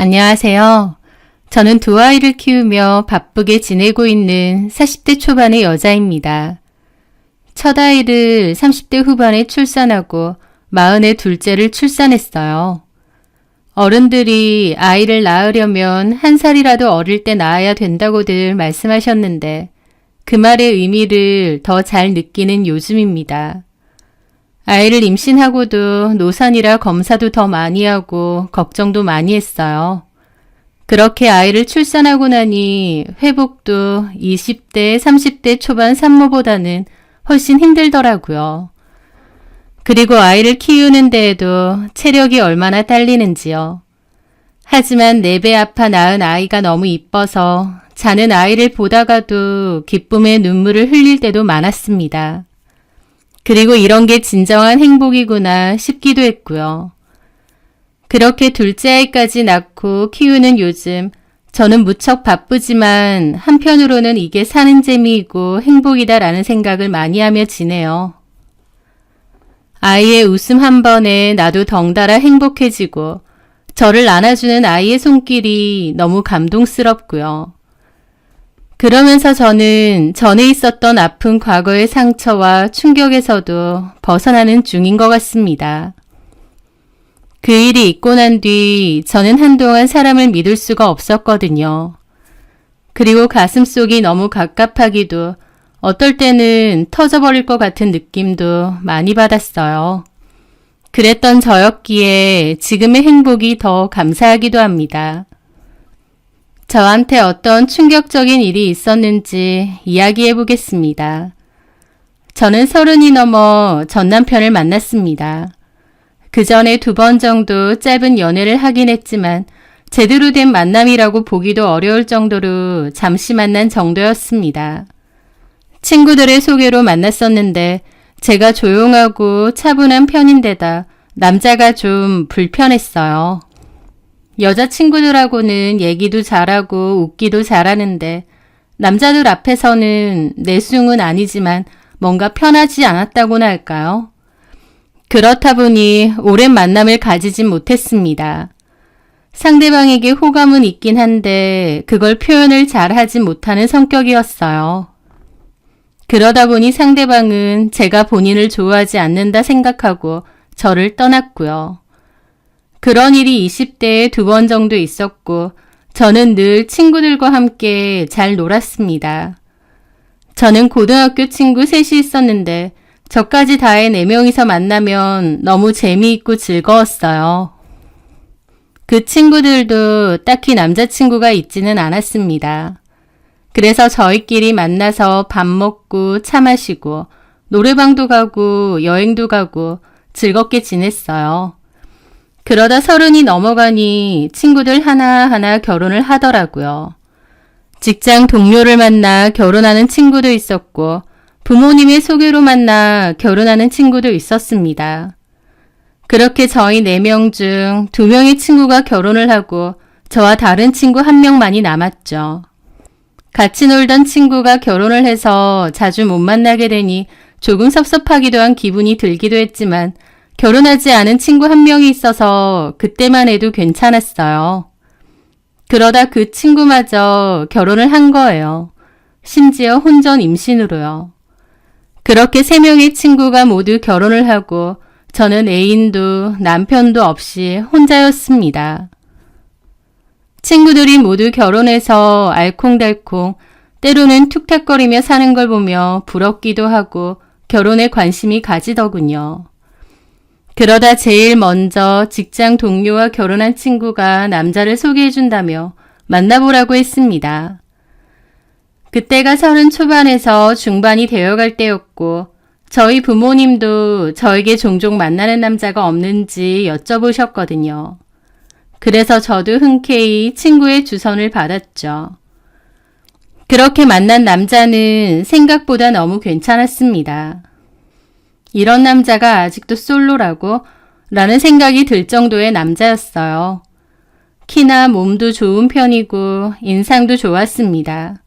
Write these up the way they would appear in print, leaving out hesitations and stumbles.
안녕하세요. 저는 두 아이를 키우며 바쁘게 지내고 있는 40대 초반의 여자입니다. 첫 아이를 30대 후반에 출산하고 40의 둘째를 출산했어요. 어른들이 아이를 낳으려면 1살이라도 어릴 때 낳아야 된다고들 말씀하셨는데 그 말의 의미를 더 잘 느끼는 요즘입니다. 아이를 임신하고도 노산이라 검사도 더 많이 하고 걱정도 많이 했어요. 그렇게 아이를 출산하고 나니 회복도 20대, 30대 초반 산모보다는 훨씬 힘들더라고요. 그리고 아이를 키우는 데에도 체력이 얼마나 딸리는지요. 하지만 4배 아파 낳은 아이가 너무 이뻐서 자는 아이를 보다가도 기쁨의 눈물을 흘릴 때도 많았습니다. 그리고 이런 게 진정한 행복이구나 싶기도 했고요. 그렇게 둘째 아이까지 낳고 키우는 요즘 저는 무척 바쁘지만 한편으로는 이게 사는 재미이고 행복이다라는 생각을 많이 하며 지내요. 아이의 웃음 한 번에 나도 덩달아 행복해지고 저를 안아주는 아이의 손길이 너무 감동스럽고요. 그러면서 저는 전에 있었던 아픈 과거의 상처와 충격에서도 벗어나는 중인 것 같습니다. 그 일이 있고 난 뒤 저는 한동안 사람을 믿을 수가 없었거든요. 그리고 가슴속이 너무 갑갑하기도 어떨 때는 터져버릴 것 같은 느낌도 많이 받았어요. 그랬던 저였기에 지금의 행복이 더 감사하기도 합니다. 저한테 어떤 충격적인 일이 있었는지 이야기해 보겠습니다. 저는 30이 넘어 전 남편을 만났습니다. 그 전에 2번 정도 짧은 연애를 하긴 했지만 제대로 된 만남이라고 보기도 어려울 정도로 잠시 만난 정도였습니다. 친구들의 소개로 만났었는데 제가 조용하고 차분한 편인데다 남자가 좀 불편했어요. 여자친구들하고는 얘기도 잘하고 웃기도 잘하는데 남자들 앞에서는 내숭은 아니지만 뭔가 편하지 않았다고나 할까요? 그렇다 보니 오랜 만남을 가지진 못했습니다. 상대방에게 호감은 있긴 한데 그걸 표현을 잘 하지 못하는 성격이었어요. 그러다 보니 상대방은 제가 본인을 좋아하지 않는다 생각하고 저를 떠났고요. 그런 일이 20대에 2번 정도 있었고 저는 늘 친구들과 함께 잘 놀았습니다. 저는 고등학교 친구 3이 있었는데 저까지 다해 4명이서 만나면 너무 재미있고 즐거웠어요. 그 친구들도 딱히 남자친구가 있지는 않았습니다. 그래서 저희끼리 만나서 밥 먹고 차 마시고 노래방도 가고 여행도 가고 즐겁게 지냈어요. 그러다 30이 넘어가니 친구들 하나하나 결혼을 하더라고요. 직장 동료를 만나 결혼하는 친구도 있었고 부모님의 소개로 만나 결혼하는 친구도 있었습니다. 그렇게 저희 4명 중 2명의 친구가 결혼을 하고 저와 다른 친구 1명만이 남았죠. 같이 놀던 친구가 결혼을 해서 자주 못 만나게 되니 조금 섭섭하기도 한 기분이 들기도 했지만 결혼하지 않은 친구 1명이 있어서 그때만 해도 괜찮았어요. 그러다 그 친구마저 결혼을 한 거예요. 심지어 혼전 임신으로요. 그렇게 3명의 친구가 모두 결혼을 하고 저는 애인도 남편도 없이 혼자였습니다. 친구들이 모두 결혼해서 알콩달콩 때로는 툭탁거리며 사는 걸 보며 부럽기도 하고 결혼에 관심이 가지더군요. 그러다 제일 먼저 직장 동료와 결혼한 친구가 남자를 소개해준다며 만나보라고 했습니다. 그때가 30 초반에서 중반이 되어갈 때였고 저희 부모님도 저에게 종종 만나는 남자가 없는지 여쭤보셨거든요. 그래서 저도 흔쾌히 친구의 주선을 받았죠. 그렇게 만난 남자는 생각보다 너무 괜찮았습니다. 이런 남자가 아직도 솔로라고? 라는 생각이 들 정도의 남자였어요. 키나 몸도 좋은 편이고 인상도 좋았습니다.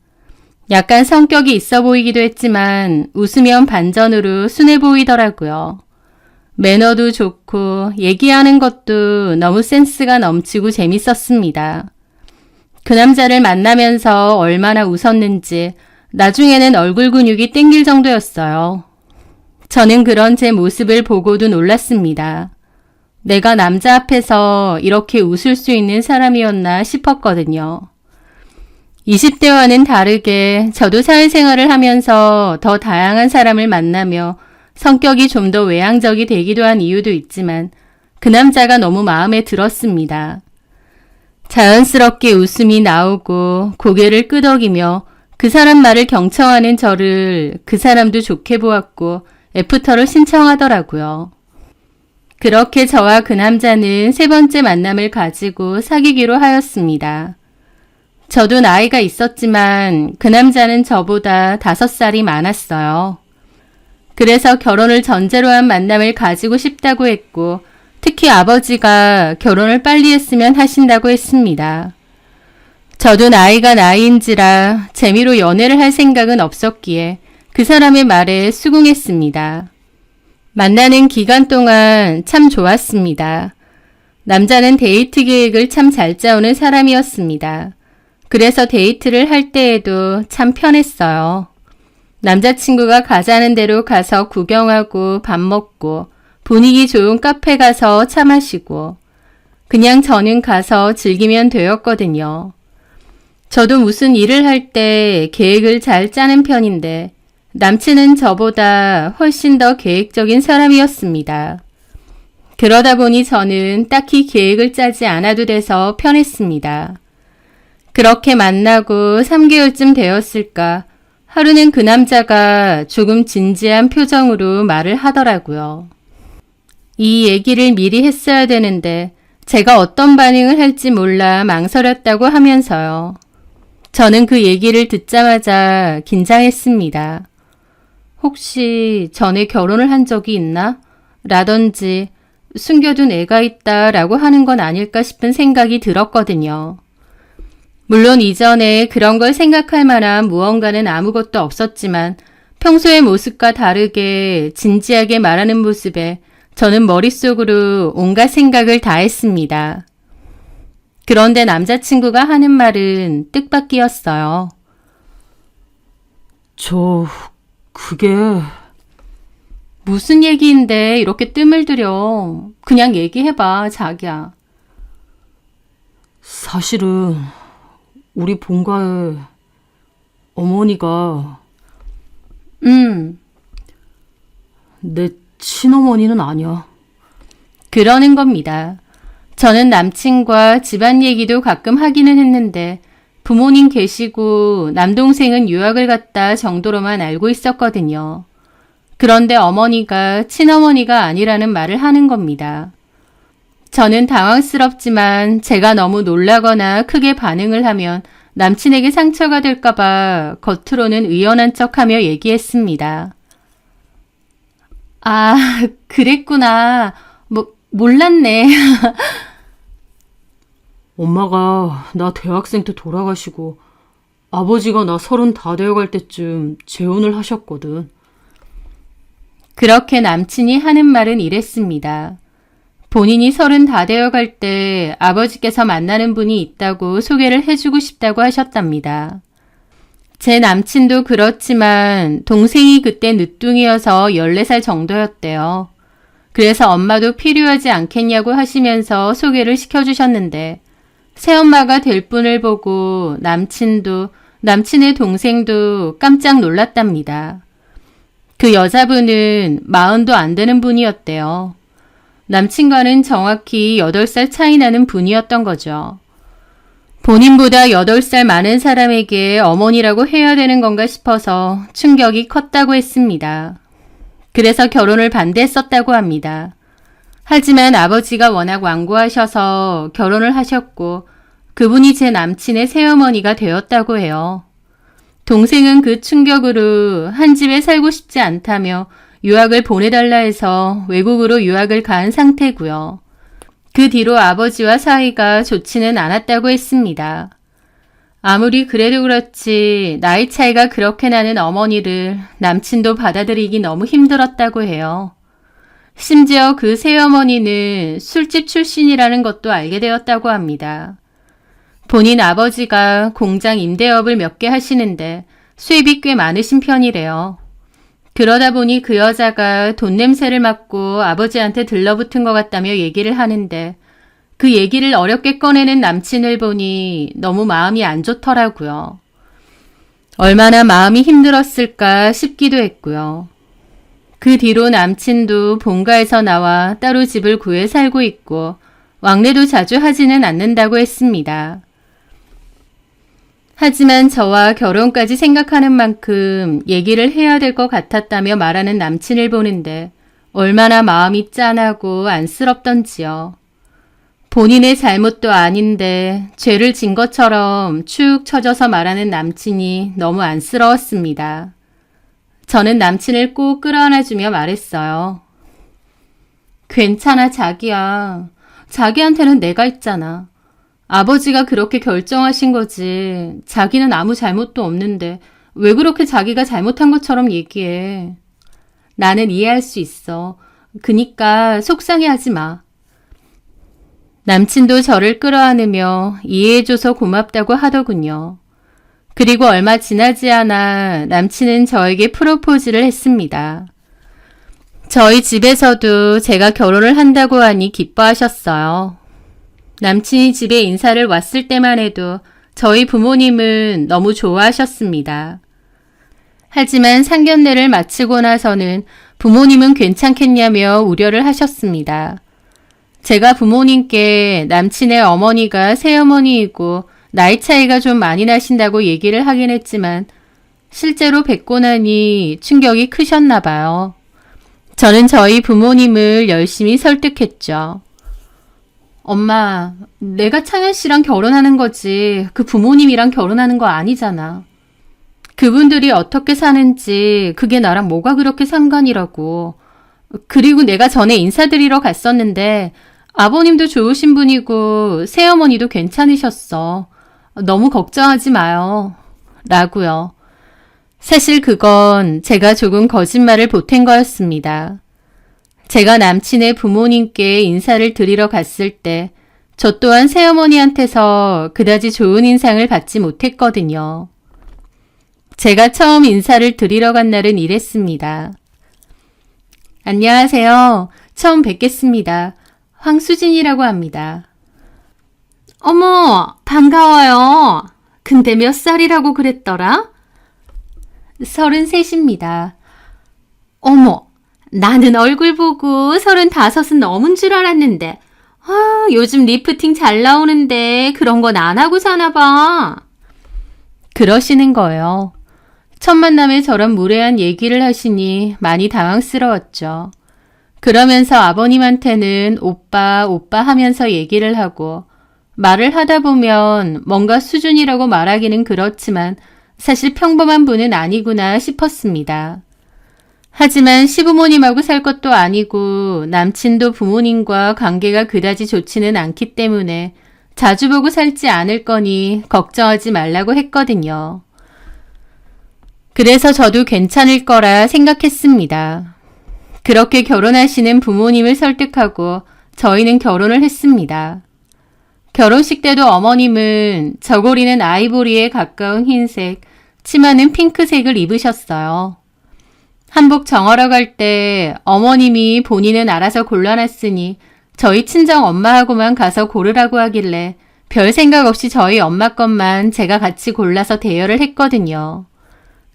약간 성격이 있어 보이기도 했지만 웃으면 반전으로 순해 보이더라고요. 매너도 좋고 얘기하는 것도 너무 센스가 넘치고 재밌었습니다. 그 남자를 만나면서 얼마나 웃었는지 나중에는 얼굴 근육이 땡길 정도였어요. 저는 그런 제 모습을 보고도 놀랐습니다. 내가 남자 앞에서 이렇게 웃을 수 있는 사람이었나 싶었거든요. 20대와는 다르게 저도 사회생활을 하면서 더 다양한 사람을 만나며 성격이 좀 더 외향적이 되기도 한 이유도 있지만 그 남자가 너무 마음에 들었습니다. 자연스럽게 웃음이 나오고 고개를 끄덕이며 그 사람 말을 경청하는 저를 그 사람도 좋게 보았고 애프터를 신청하더라고요. 그렇게 저와 그 남자는 세 번째 만남을 가지고 사귀기로 하였습니다. 저도 나이가 있었지만 그 남자는 저보다 5살이 많았어요. 그래서 결혼을 전제로 한 만남을 가지고 싶다고 했고 특히 아버지가 결혼을 빨리 했으면 하신다고 했습니다. 저도 나이가 나이인지라 재미로 연애를 할 생각은 없었기에 그 사람의 말에 수긍했습니다. 만나는 기간 동안 참 좋았습니다. 남자는 데이트 계획을 참 잘 짜오는 사람이었습니다. 그래서 데이트를 할 때에도 참 편했어요. 남자친구가 가자는 대로 가서 구경하고 밥 먹고 분위기 좋은 카페 가서 차 마시고 그냥 저는 가서 즐기면 되었거든요. 저도 무슨 일을 할 때 계획을 잘 짜는 편인데 남친은 저보다 훨씬 더 계획적인 사람이었습니다. 그러다 보니 저는 딱히 계획을 짜지 않아도 돼서 편했습니다. 그렇게 만나고 3개월쯤 되었을까 하루는 그 남자가 조금 진지한 표정으로 말을 하더라고요. 이 얘기를 미리 했어야 되는데 제가 어떤 반응을 할지 몰라 망설였다고 하면서요. 저는 그 얘기를 듣자마자 긴장했습니다. 혹시 전에 결혼을 한 적이 있나? 라든지 숨겨둔 애가 있다 라고 하는 건 아닐까 싶은 생각이 들었거든요. 물론 이전에 그런 걸 생각할 만한 무언가는 아무것도 없었지만 평소의 모습과 다르게 진지하게 말하는 모습에 저는 머릿속으로 온갖 생각을 다 했습니다. 그런데 남자친구가 하는 말은 뜻밖이었어요. 그게 무슨 얘기인데 이렇게 뜸을 들여. 그냥 얘기해봐, 자기야. 사실은 우리 본가의 어머니가 내 친어머니는 아니야. 그러는 겁니다. 저는 남친과 집안 얘기도 가끔 하기는 했는데 부모님 계시고 남동생은 유학을 갔다 정도로만 알고 있었거든요. 그런데 어머니가 친어머니가 아니라는 말을 하는 겁니다. 저는 당황스럽지만 제가 너무 놀라거나 크게 반응을 하면 남친에게 상처가 될까봐 겉으로는 의연한 척하며 얘기했습니다. 아, 그랬구나. 몰랐네. 엄마가 나 대학생 때 돌아가시고 아버지가 나 30 다 되어갈 때쯤 재혼을 하셨거든. 그렇게 남친이 하는 말은 이랬습니다. 본인이 30 다 되어갈 때 아버지께서 만나는 분이 있다고 소개를 해주고 싶다고 하셨답니다. 제 남친도 그렇지만 동생이 그때 늦둥이여서 14살 정도였대요. 그래서 엄마도 필요하지 않겠냐고 하시면서 소개를 시켜주셨는데 새엄마가 될 분을 보고 남친도 남친의 동생도 깜짝 놀랐답니다. 그 여자분은 40도 안 되는 분이었대요. 남친과는 정확히 8살 차이 나는 분이었던 거죠. 본인보다 8살 많은 사람에게 어머니라고 해야 되는 건가 싶어서 충격이 컸다고 했습니다. 그래서 결혼을 반대했었다고 합니다. 하지만 아버지가 워낙 완고하셔서 결혼을 하셨고 그분이 제 남친의 새어머니가 되었다고 해요. 동생은 그 충격으로 한 집에 살고 싶지 않다며 유학을 보내달라 해서 외국으로 유학을 간 상태고요. 그 뒤로 아버지와 사이가 좋지는 않았다고 했습니다. 아무리 그래도 그렇지 나이 차이가 그렇게 나는 어머니를 남친도 받아들이기 너무 힘들었다고 해요. 심지어 그 새어머니는 술집 출신이라는 것도 알게 되었다고 합니다. 본인 아버지가 공장 임대업을 몇 개 하시는데 수입이 꽤 많으신 편이래요. 그러다 보니 그 여자가 돈 냄새를 맡고 아버지한테 들러붙은 것 같다며 얘기를 하는데 그 얘기를 어렵게 꺼내는 남친을 보니 너무 마음이 안 좋더라고요. 얼마나 마음이 힘들었을까 싶기도 했고요. 그 뒤로 남친도 본가에서 나와 따로 집을 구해 살고 있고 왕래도 자주 하지는 않는다고 했습니다. 하지만 저와 결혼까지 생각하는 만큼 얘기를 해야 될 것 같았다며 말하는 남친을 보는데 얼마나 마음이 짠하고 안쓰럽던지요. 본인의 잘못도 아닌데 죄를 진 것처럼 축 처져서 말하는 남친이 너무 안쓰러웠습니다. 저는 남친을 꼭 끌어안아주며 말했어요. 괜찮아, 자기야. 자기한테는 내가 있잖아. 아버지가 그렇게 결정하신 거지. 자기는 아무 잘못도 없는데 왜 그렇게 자기가 잘못한 것처럼 얘기해. 나는 이해할 수 있어. 그니까 속상해하지 마. 남친도 저를 끌어안으며 이해해줘서 고맙다고 하더군요. 그리고 얼마 지나지 않아 남친은 저에게 프로포즈를 했습니다. 저희 집에서도 제가 결혼을 한다고 하니 기뻐하셨어요. 남친이 집에 인사를 왔을 때만 해도 저희 부모님은 너무 좋아하셨습니다. 하지만 상견례를 마치고 나서는 부모님은 괜찮겠냐며 우려를 하셨습니다. 제가 부모님께 남친의 어머니가 새어머니이고 나이 차이가 좀 많이 나신다고 얘기를 하긴 했지만 실제로 뵙고 나니 충격이 크셨나 봐요. 저는 저희 부모님을 열심히 설득했죠. 엄마, 내가 창현 씨랑 결혼하는 거지 그 부모님이랑 결혼하는 거 아니잖아. 그분들이 어떻게 사는지 그게 나랑 뭐가 그렇게 상관이라고. 그리고 내가 전에 인사드리러 갔었는데 아버님도 좋으신 분이고 새어머니도 괜찮으셨어. 너무 걱정하지 마요. 라고요. 사실 그건 제가 조금 거짓말을 보탠 거였습니다. 제가 남친의 부모님께 인사를 드리러 갔을 때 저 또한 새어머니한테서 그다지 좋은 인상을 받지 못했거든요. 제가 처음 인사를 드리러 간 날은 이랬습니다. 안녕하세요. 처음 뵙겠습니다. 황수진이라고 합니다. 어머, 반가워요. 근데 몇 살이라고 그랬더라? 33입니다. 어머, 나는 얼굴 보고 35은 넘은 줄 알았는데 요즘 리프팅 잘 나오는데 그런 건 안 하고 사나 봐. 그러시는 거예요. 첫 만남에 저런 무례한 얘기를 하시니 많이 당황스러웠죠. 그러면서 아버님한테는 오빠, 오빠 하면서 얘기를 하고 말을 하다 보면 뭔가 수준이라고 말하기는 그렇지만 사실 평범한 분은 아니구나 싶었습니다. 하지만 시부모님하고 살 것도 아니고 남친도 부모님과 관계가 그다지 좋지는 않기 때문에 자주 보고 살지 않을 거니 걱정하지 말라고 했거든요. 그래서 저도 괜찮을 거라 생각했습니다. 그렇게 결혼하시는 부모님을 설득하고 저희는 결혼을 했습니다. 결혼식 때도 어머님은 저고리는 아이보리에 가까운 흰색, 치마는 핑크색을 입으셨어요. 한복 정하러 갈 때 어머님이 본인은 알아서 골라놨으니 저희 친정 엄마하고만 가서 고르라고 하길래 별 생각 없이 저희 엄마 것만 제가 같이 골라서 대여를 했거든요.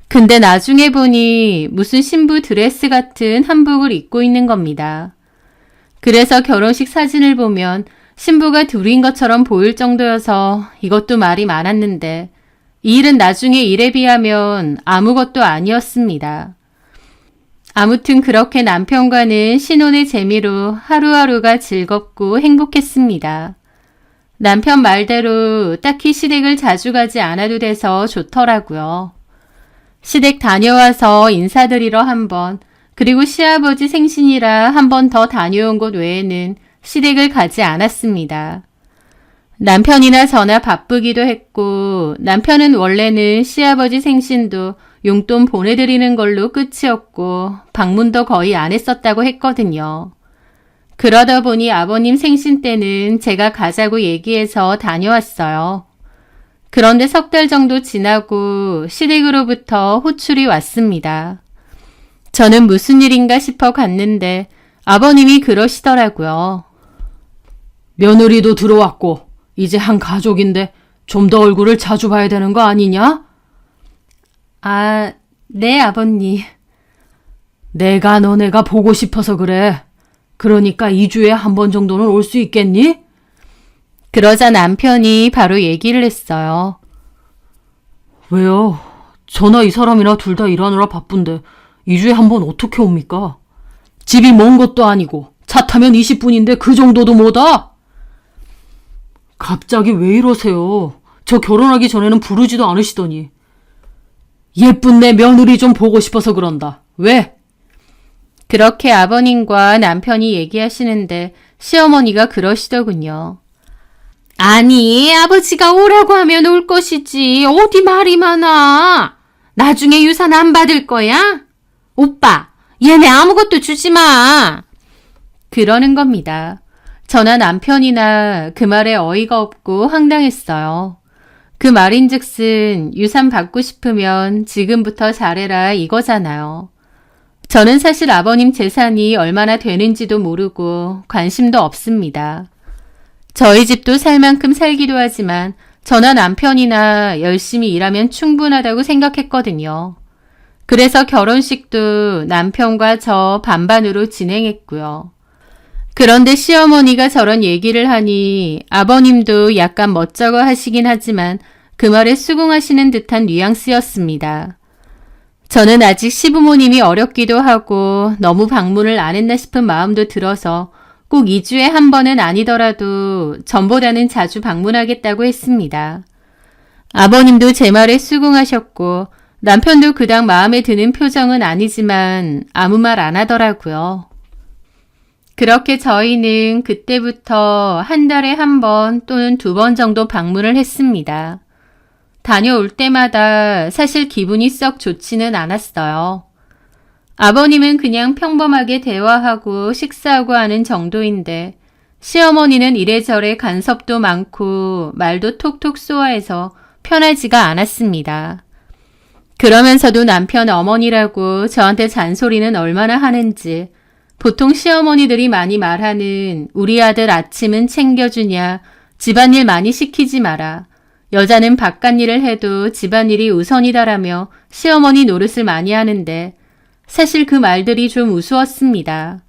근데 나중에 보니 무슨 신부 드레스 같은 한복을 입고 있는 겁니다. 그래서 결혼식 사진을 보면 신부가 둘인 것처럼 보일 정도여서 이것도 말이 많았는데 이 일은 나중에 일에 비하면 아무것도 아니었습니다. 아무튼 그렇게 남편과는 신혼의 재미로 하루하루가 즐겁고 행복했습니다. 남편 말대로 딱히 시댁을 자주 가지 않아도 돼서 좋더라고요. 시댁 다녀와서 인사드리러 한 번, 그리고 시아버지 생신이라 한 번 더 다녀온 곳 외에는 시댁을 가지 않았습니다. 남편이나 저나 바쁘기도 했고 남편은 원래는 시아버지 생신도 용돈 보내드리는 걸로 끝이었고 방문도 거의 안 했었다고 했거든요. 그러다 보니 아버님 생신 때는 제가 가자고 얘기해서 다녀왔어요. 그런데 석 달 정도 지나고 시댁으로부터 호출이 왔습니다. 저는 무슨 일인가 싶어 갔는데 아버님이 그러시더라고요. 며느리도 들어왔고 이제 한 가족인데 좀 더 얼굴을 자주 봐야 되는 거 아니냐? 아, 네 아버님. 내가 너네가 보고 싶어서 그래. 그러니까 2주에 한 번 정도는 올 수 있겠니? 그러자 남편이 바로 얘기를 했어요. 왜요? 저나 이 사람이나 둘 다 일하느라 바쁜데 2주에 한 번 어떻게 옵니까? 집이 먼 것도 아니고 차 타면 20분인데 그 정도도 못와? 갑자기 왜 이러세요? 저 결혼하기 전에는 부르지도 않으시더니. 예쁜 내 며느리 좀 보고 싶어서 그런다. 왜? 그렇게 아버님과 남편이 얘기하시는데 시어머니가 그러시더군요. 아니, 아버지가 오라고 하면 올 것이지. 어디 말이 많아. 나중에 유산 안 받을 거야? 오빠, 얘네 아무것도 주지 마. 그러는 겁니다. 저나 남편이나 그 말에 어이가 없고 황당했어요. 그 말인즉슨 유산 받고 싶으면 지금부터 잘해라 이거잖아요. 저는 사실 아버님 재산이 얼마나 되는지도 모르고 관심도 없습니다. 저희 집도 살 만큼 살기도 하지만 저나 남편이나 열심히 일하면 충분하다고 생각했거든요. 그래서 결혼식도 남편과 저 반반으로 진행했고요. 그런데 시어머니가 저런 얘기를 하니 아버님도 약간 멋쩍어 하시긴 하지만 그 말에 수긍하시는 듯한 뉘앙스였습니다. 저는 아직 시부모님이 어렵기도 하고 너무 방문을 안 했나 싶은 마음도 들어서 꼭 2주에 한 번은 아니더라도 전보다는 자주 방문하겠다고 했습니다. 아버님도 제 말에 수긍하셨고 남편도 그닥 마음에 드는 표정은 아니지만 아무 말 안 하더라고요. 그렇게 저희는 그때부터 한 달에 한 번 또는 2번 정도 방문을 했습니다. 다녀올 때마다 사실 기분이 썩 좋지는 않았어요. 아버님은 그냥 평범하게 대화하고 식사하고 하는 정도인데 시어머니는 이래저래 간섭도 많고 말도 톡톡 쏘아해서 편하지가 않았습니다. 그러면서도 남편 어머니라고 저한테 잔소리는 얼마나 하는지 보통 시어머니들이 많이 말하는 우리 아들 아침은 챙겨주냐, 집안일 많이 시키지 마라, 여자는 바깥일을 해도 집안일이 우선이다라며 시어머니 노릇을 많이 하는데 사실 그 말들이 좀 우스웠습니다.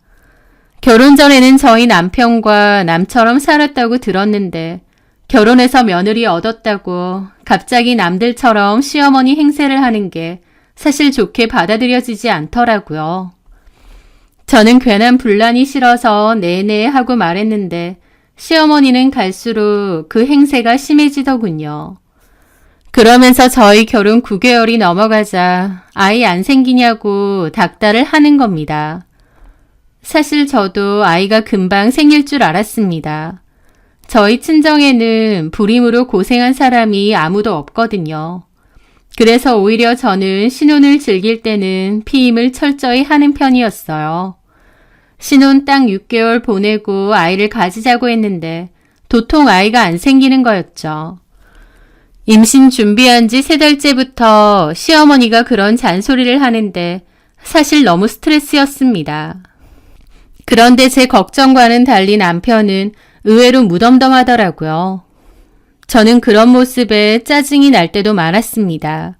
결혼 전에는 저희 남편과 남처럼 살았다고 들었는데 결혼해서 며느리 얻었다고 갑자기 남들처럼 시어머니 행세를 하는 게 사실 좋게 받아들여지지 않더라고요. 저는 괜한 분란이 싫어서 네네 하고 말했는데 시어머니는 갈수록 그 행세가 심해지더군요. 그러면서 저희 결혼 9개월이 넘어가자 아이 안 생기냐고 닥달을 하는 겁니다. 사실 저도 아이가 금방 생길 줄 알았습니다. 저희 친정에는 불임으로 고생한 사람이 아무도 없거든요. 그래서 오히려 저는 신혼을 즐길 때는 피임을 철저히 하는 편이었어요. 신혼 딱 6개월 보내고 아이를 가지자고 했는데 도통 아이가 안 생기는 거였죠. 임신 준비한 지 3달째부터 시어머니가 그런 잔소리를 하는데 사실 너무 스트레스였습니다. 그런데 제 걱정과는 달리 남편은 의외로 무덤덤하더라고요. 저는 그런 모습에 짜증이 날 때도 많았습니다.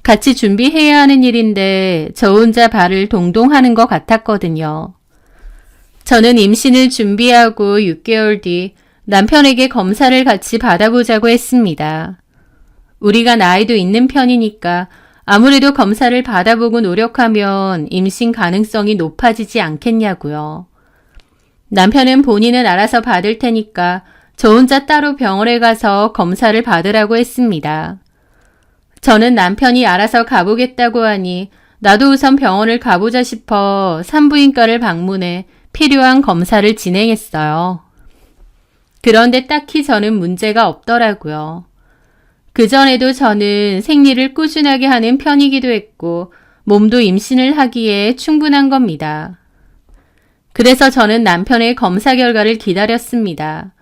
같이 준비해야 하는 일인데 저 혼자 발을 동동 하는 것 같았거든요. 저는 임신을 준비하고 6개월 뒤 남편에게 검사를 같이 받아보자고 했습니다. 우리가 나이도 있는 편이니까 아무래도 검사를 받아보고 노력하면 임신 가능성이 높아지지 않겠냐고요. 남편은 본인은 알아서 받을 테니까 저 혼자 따로 병원에 가서 검사를 받으라고 했습니다. 저는 남편이 알아서 가보겠다고 하니 나도 우선 병원을 가보자 싶어 산부인과를 방문해 필요한 검사를 진행했어요. 그런데 딱히 저는 문제가 없더라고요. 그전에도 저는 생리를 꾸준하게 하는 편이기도 했고 몸도 임신을 하기에 충분한 겁니다. 그래서 저는 남편의 검사 결과를 기다렸습니다.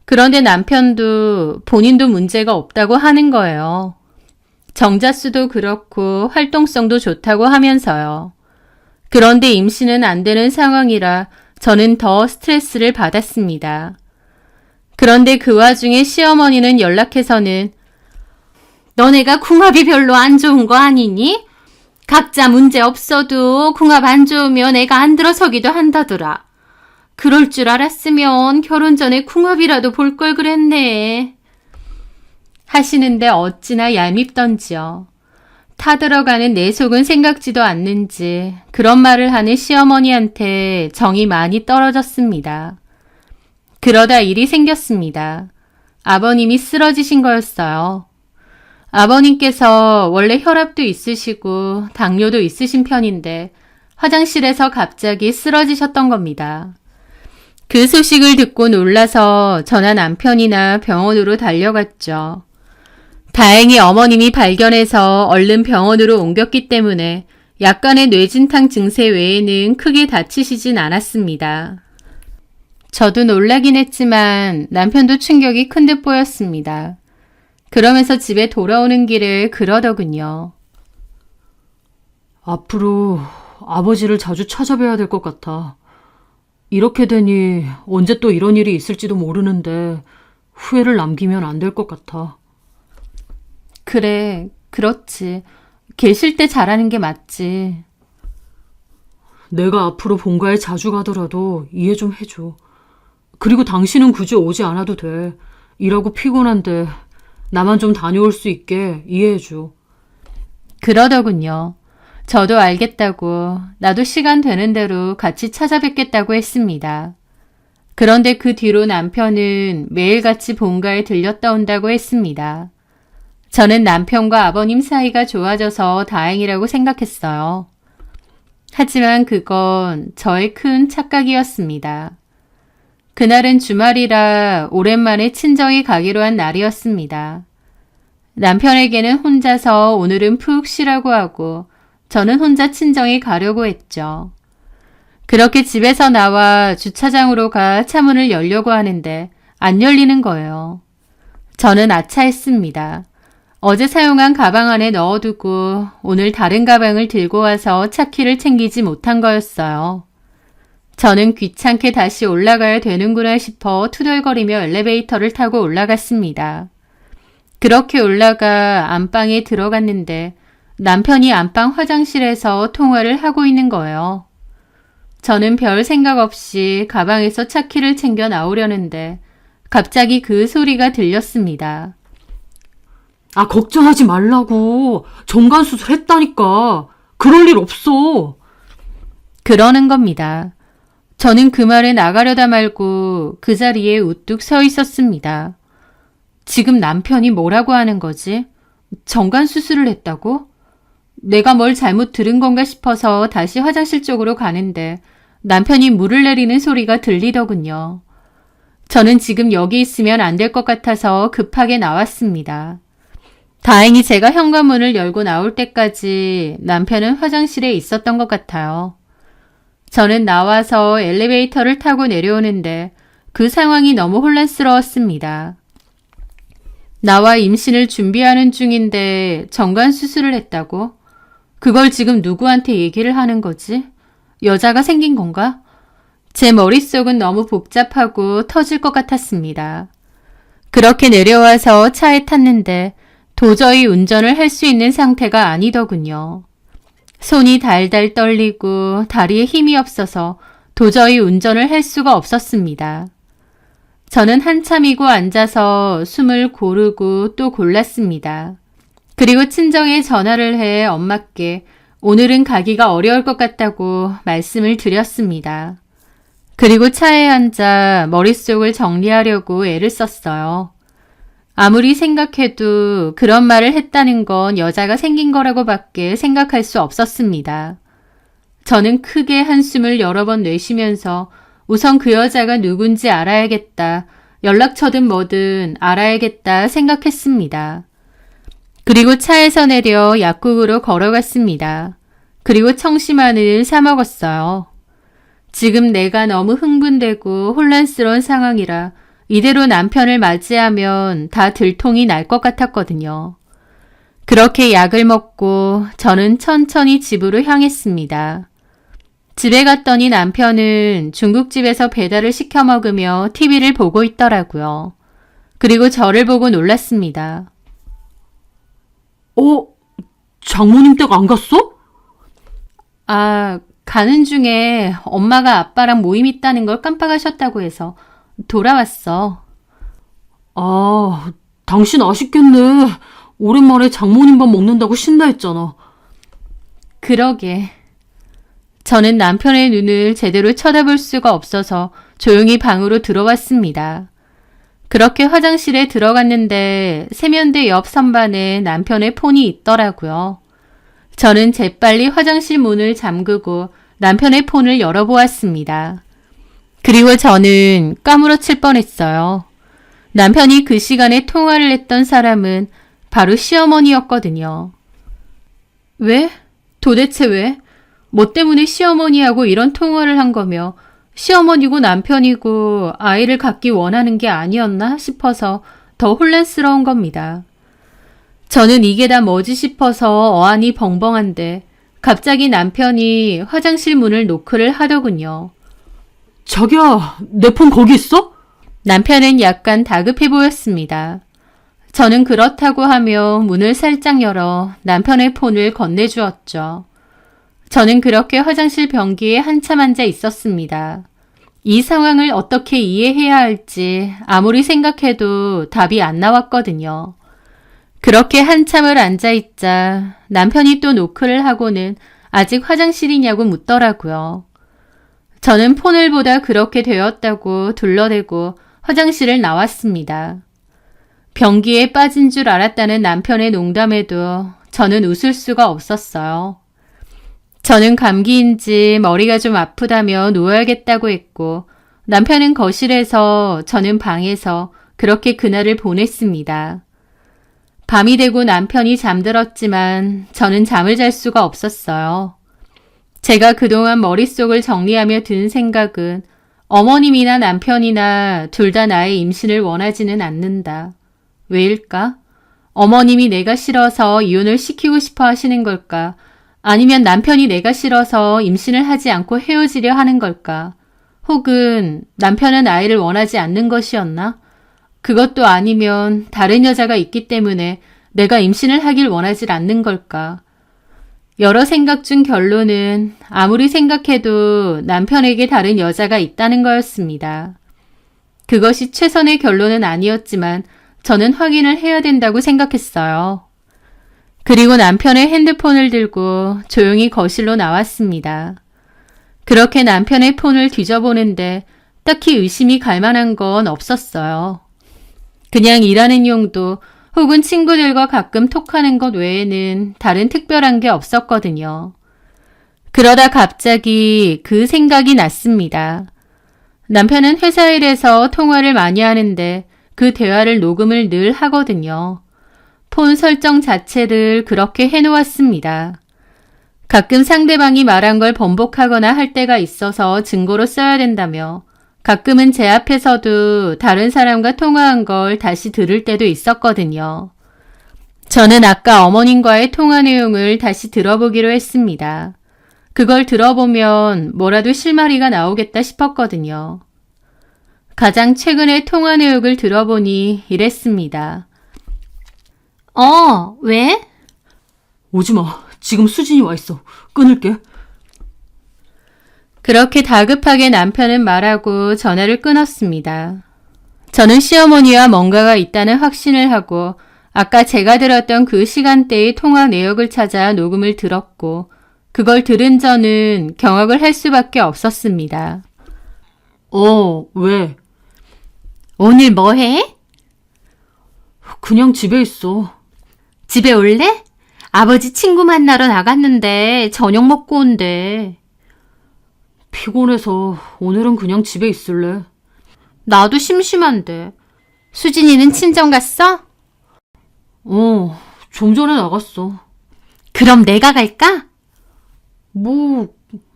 그런데 남편도 본인도 문제가 없다고 하는 거예요. 정자수도 그렇고 활동성도 좋다고 하면서요. 그런데 임신은 안 되는 상황이라 저는 더 스트레스를 받았습니다. 그런데 그 와중에 시어머니는 연락해서는 너네가 궁합이 별로 안 좋은 거 아니니? 각자 문제 없어도 궁합 안 좋으면 애가 안 들어서기도 한다더라. 그럴 줄 알았으면 결혼 전에 궁합이라도 볼 걸 그랬네. 하시는데 어찌나 얄밉던지요. 타들어가는 내 속은 생각지도 않는지 그런 말을 하는 시어머니한테 정이 많이 떨어졌습니다. 그러다 일이 생겼습니다. 아버님이 쓰러지신 거였어요. 아버님께서 원래 혈압도 있으시고 당뇨도 있으신 편인데 화장실에서 갑자기 쓰러지셨던 겁니다. 그 소식을 듣고 놀라서 저나 남편이나 병원으로 달려갔죠. 다행히 어머님이 발견해서 얼른 병원으로 옮겼기 때문에 약간의 뇌진탕 증세 외에는 크게 다치시진 않았습니다. 저도 놀라긴 했지만 남편도 충격이 큰 듯 보였습니다. 그러면서 집에 돌아오는 길에 그러더군요. 앞으로 아버지를 자주 찾아뵈야 될 것 같아. 이렇게 되니 언제 또 이런 일이 있을지도 모르는데 후회를 남기면 안 될 것 같아. 그래, 그렇지. 계실 때 잘하는 게 맞지. 내가 앞으로 본가에 자주 가더라도 이해 좀 해줘. 그리고 당신은 굳이 오지 않아도 돼. 일하고 피곤한데 나만 좀 다녀올 수 있게 이해해줘. 그러더군요. 저도 알겠다고 나도 시간 되는 대로 같이 찾아뵙겠다고 했습니다. 그런데 그 뒤로 남편은 매일같이 본가에 들렸다 온다고 했습니다. 저는 남편과 아버님 사이가 좋아져서 다행이라고 생각했어요. 하지만 그건 저의 큰 착각이었습니다. 그날은 주말이라 오랜만에 친정에 가기로 한 날이었습니다. 남편에게는 혼자서 오늘은 푹 쉬라고 하고 저는 혼자 친정에 가려고 했죠. 그렇게 집에서 나와 주차장으로 가 차문을 열려고 하는데 안 열리는 거예요. 저는 아차했습니다. 어제 사용한 가방 안에 넣어두고 오늘 다른 가방을 들고 와서 차키를 챙기지 못한 거였어요. 저는 귀찮게 다시 올라가야 되는구나 싶어 투덜거리며 엘리베이터를 타고 올라갔습니다. 그렇게 올라가 안방에 들어갔는데 남편이 안방 화장실에서 통화를 하고 있는 거예요. 저는 별 생각 없이 가방에서 차키를 챙겨 나오려는데 갑자기 그 소리가 들렸습니다. 아, 걱정하지 말라고. 정관수술 했다니까. 그럴 일 없어. 그러는 겁니다. 저는 그 말에 나가려다 말고 그 자리에 우뚝 서 있었습니다. 지금 남편이 뭐라고 하는 거지? 정관수술을 했다고? 내가 뭘 잘못 들은 건가 싶어서 다시 화장실 쪽으로 가는데 남편이 물을 내리는 소리가 들리더군요. 저는 지금 여기 있으면 안 될 것 같아서 급하게 나왔습니다. 다행히 제가 현관문을 열고 나올 때까지 남편은 화장실에 있었던 것 같아요. 저는 나와서 엘리베이터를 타고 내려오는데 그 상황이 너무 혼란스러웠습니다. 나와 임신을 준비하는 중인데 정관수술을 했다고? 그걸 지금 누구한테 얘기를 하는 거지? 여자가 생긴 건가? 제 머릿속은 너무 복잡하고 터질 것 같았습니다. 그렇게 내려와서 차에 탔는데 도저히 운전을 할 수 있는 상태가 아니더군요. 손이 달달 떨리고 다리에 힘이 없어서 도저히 운전을 할 수가 없었습니다. 저는 한참이고 앉아서 숨을 고르고 또 골랐습니다. 그리고 친정에 전화를 해 엄마께 오늘은 가기가 어려울 것 같다고 말씀을 드렸습니다. 그리고 차에 앉아 머릿속을 정리하려고 애를 썼어요. 아무리 생각해도 그런 말을 했다는 건 여자가 생긴 거라고 밖에 생각할 수 없었습니다. 저는 크게 한숨을 여러 번 내쉬면서 우선 그 여자가 누군지 알아야겠다, 연락처든 뭐든 알아야겠다 생각했습니다. 그리고 차에서 내려 약국으로 걸어갔습니다. 그리고 청심환을 사 먹었어요. 지금 내가 너무 흥분되고 혼란스러운 상황이라 이대로 남편을 맞이하면 다 들통이 날 것 같았거든요. 그렇게 약을 먹고 저는 천천히 집으로 향했습니다. 집에 갔더니 남편은 중국집에서 배달을 시켜 먹으며 TV를 보고 있더라고요. 그리고 저를 보고 놀랐습니다. 장모님 댁 안 갔어? 아, 가는 중에 엄마가 아빠랑 모임 있다는 걸 깜빡하셨다고 해서 돌아왔어. 아, 당신 아쉽겠네. 오랜만에 장모님 밥 먹는다고 신나 했잖아. 그러게. 저는 남편의 눈을 제대로 쳐다볼 수가 없어서 조용히 방으로 들어왔습니다. 그렇게 화장실에 들어갔는데 세면대 옆 선반에 남편의 폰이 있더라고요. 저는 재빨리 화장실 문을 잠그고 남편의 폰을 열어보았습니다. 그리고 저는 까무러칠 뻔했어요. 남편이 그 시간에 통화를 했던 사람은 바로 시어머니였거든요. 왜? 도대체 왜? 뭐 때문에 시어머니하고 이런 통화를 한 거며 시어머니고 남편이고 아이를 갖기 원하는 게 아니었나 싶어서 더 혼란스러운 겁니다. 저는 이게 다 뭐지 싶어서 어안이 벙벙한데 갑자기 남편이 화장실 문을 노크를 하더군요. 자기야, 내 폰 거기 있어? 남편은 약간 다급해 보였습니다. 저는 그렇다고 하며 문을 살짝 열어 남편의 폰을 건네주었죠. 저는 그렇게 화장실 변기에 한참 앉아 있었습니다. 이 상황을 어떻게 이해해야 할지 아무리 생각해도 답이 안 나왔거든요. 그렇게 한참을 앉아있자 남편이 또 노크를 하고는 아직 화장실이냐고 묻더라고요. 저는 폰을 보다 그렇게 되었다고 둘러대고 화장실을 나왔습니다. 변기에 빠진 줄 알았다는 남편의 농담에도 저는 웃을 수가 없었어요. 저는 감기인지 머리가 좀 아프다며 누워야겠다고 했고 남편은 거실에서 저는 방에서 그렇게 그날을 보냈습니다. 밤이 되고 남편이 잠들었지만 저는 잠을 잘 수가 없었어요. 제가 그동안 머릿속을 정리하며 든 생각은 어머님이나 남편이나 둘 다 나의 임신을 원하지는 않는다. 왜일까? 어머님이 내가 싫어서 이혼을 시키고 싶어 하시는 걸까? 아니면 남편이 내가 싫어서 임신을 하지 않고 헤어지려 하는 걸까? 혹은 남편은 아이를 원하지 않는 것이었나? 그것도 아니면 다른 여자가 있기 때문에 내가 임신을 하길 원하지 않는 걸까? 여러 생각 중 결론은 아무리 생각해도 남편에게 다른 여자가 있다는 거였습니다. 그것이 최선의 결론은 아니었지만 저는 확인을 해야 된다고 생각했어요. 그리고 남편의 핸드폰을 들고 조용히 거실로 나왔습니다. 그렇게 남편의 폰을 뒤져보는데 딱히 의심이 갈 만한 건 없었어요. 그냥 일하는 용도 혹은 친구들과 가끔 톡하는 것 외에는 다른 특별한 게 없었거든요. 그러다 갑자기 그 생각이 났습니다. 남편은 회사 일에서 통화를 많이 하는데 그 대화를 녹음을 늘 하거든요. 폰 설정 자체를 그렇게 해놓았습니다. 가끔 상대방이 말한 걸 번복하거나 할 때가 있어서 증거로 써야 된다며 가끔은 제 앞에서도 다른 사람과 통화한 걸 다시 들을 때도 있었거든요. 저는 아까 어머님과의 통화 내용을 다시 들어보기로 했습니다. 그걸 들어보면 뭐라도 실마리가 나오겠다 싶었거든요. 가장 최근의 통화 내역을 들어보니 이랬습니다. 왜? 오지마. 지금 수진이 와 있어. 끊을게. 그렇게 다급하게 남편은 말하고 전화를 끊었습니다. 저는 시어머니와 뭔가가 있다는 확신을 하고 아까 제가 들었던 그 시간대의 통화 내역을 찾아 녹음을 들었고 그걸 들은 저는 경악을 할 수밖에 없었습니다. 왜? 오늘 뭐 해? 그냥 집에 있어. 집에 올래? 아버지 친구 만나러 나갔는데 저녁 먹고 온대. 피곤해서 오늘은 그냥 집에 있을래. 나도 심심한데. 수진이는 친정 갔어? 좀 전에 나갔어. 그럼 내가 갈까?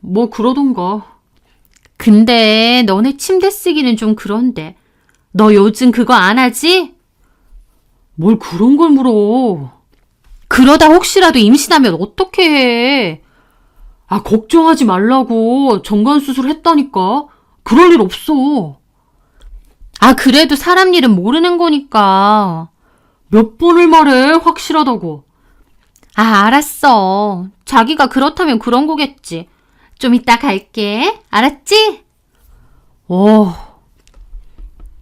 뭐 그러던가. 근데 너네 침대 쓰기는 좀 그런데. 너 요즘 그거 안 하지? 뭘 그런 걸 물어. 그러다 혹시라도 임신하면 어떻게 해? 아, 걱정하지 말라고. 정관수술 했다니까. 그럴 일 없어. 아, 그래도 사람 일은 모르는 거니까. 몇 번을 말해, 확실하다고. 아, 알았어. 자기가 그렇다면 그런 거겠지. 좀 이따 갈게. 알았지?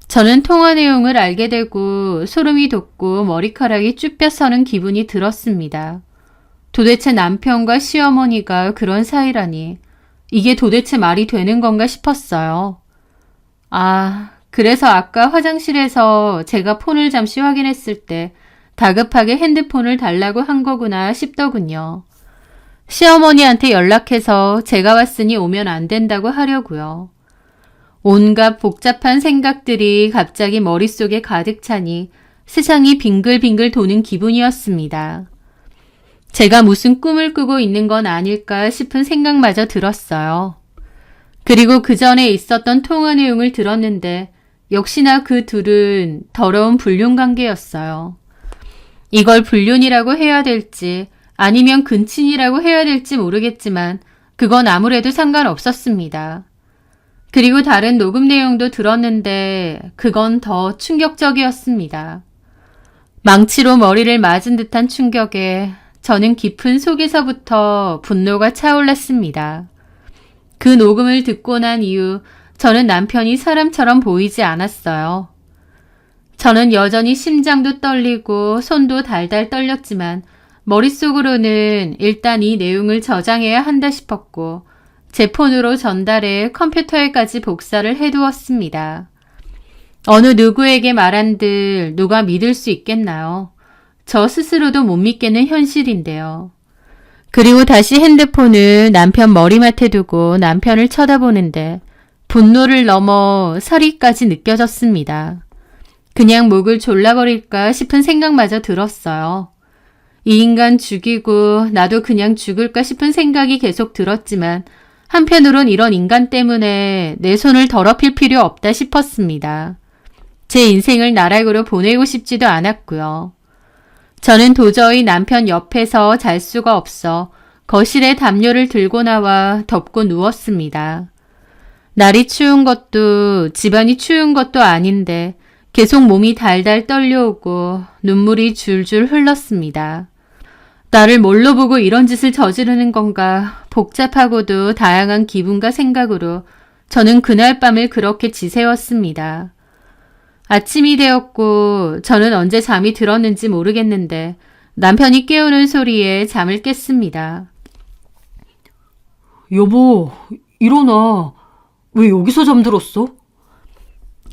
저는 통화 내용을 알게 되고 소름이 돋고 머리카락이 쭈뼛서는 기분이 들었습니다. 도대체 남편과 시어머니가 그런 사이라니 이게 도대체 말이 되는 건가 싶었어요. 아, 그래서 아까 화장실에서 제가 폰을 잠시 확인했을 때 다급하게 핸드폰을 달라고 한 거구나 싶더군요. 시어머니한테 연락해서 제가 왔으니 오면 안 된다고 하려고요. 온갖 복잡한 생각들이 갑자기 머릿속에 가득 차니 세상이 빙글빙글 도는 기분이었습니다. 제가 무슨 꿈을 꾸고 있는 건 아닐까 싶은 생각마저 들었어요. 그리고 그 전에 있었던 통화 내용을 들었는데 역시나 그 둘은 더러운 불륜 관계였어요. 이걸 불륜이라고 해야 될지 아니면 근친이라고 해야 될지 모르겠지만 그건 아무래도 상관없었습니다. 그리고 다른 녹음 내용도 들었는데 그건 더 충격적이었습니다. 망치로 머리를 맞은 듯한 충격에 저는 깊은 속에서부터 분노가 차올랐습니다. 그 녹음을 듣고 난 이후 저는 남편이 사람처럼 보이지 않았어요. 저는 여전히 심장도 떨리고 손도 달달 떨렸지만 머릿속으로는 일단 이 내용을 저장해야 한다 싶었고 제 폰으로 전달해 컴퓨터에까지 복사를 해두었습니다. 어느 누구에게 말한들 누가 믿을 수 있겠나요? 저 스스로도 못 믿겠는 현실인데요. 그리고 다시 핸드폰을 남편 머리맡에 두고 남편을 쳐다보는데 분노를 넘어 설이까지 느껴졌습니다. 그냥 목을 졸라버릴까 싶은 생각마저 들었어요. 이 인간 죽이고 나도 그냥 죽을까 싶은 생각이 계속 들었지만 한편으론 이런 인간 때문에 내 손을 더럽힐 필요 없다 싶었습니다. 제 인생을 나락으로 보내고 싶지도 않았고요. 저는 도저히 남편 옆에서 잘 수가 없어 거실에 담요를 들고 나와 덮고 누웠습니다. 날이 추운 것도 집안이 추운 것도 아닌데 계속 몸이 달달 떨려오고 눈물이 줄줄 흘렀습니다. 나를 뭘로 보고 이런 짓을 저지르는 건가 복잡하고도 다양한 기분과 생각으로 저는 그날 밤을 그렇게 지새웠습니다. 아침이 되었고 저는 언제 잠이 들었는지 모르겠는데 남편이 깨우는 소리에 잠을 깼습니다. 여보, 일어나. 왜 여기서 잠들었어?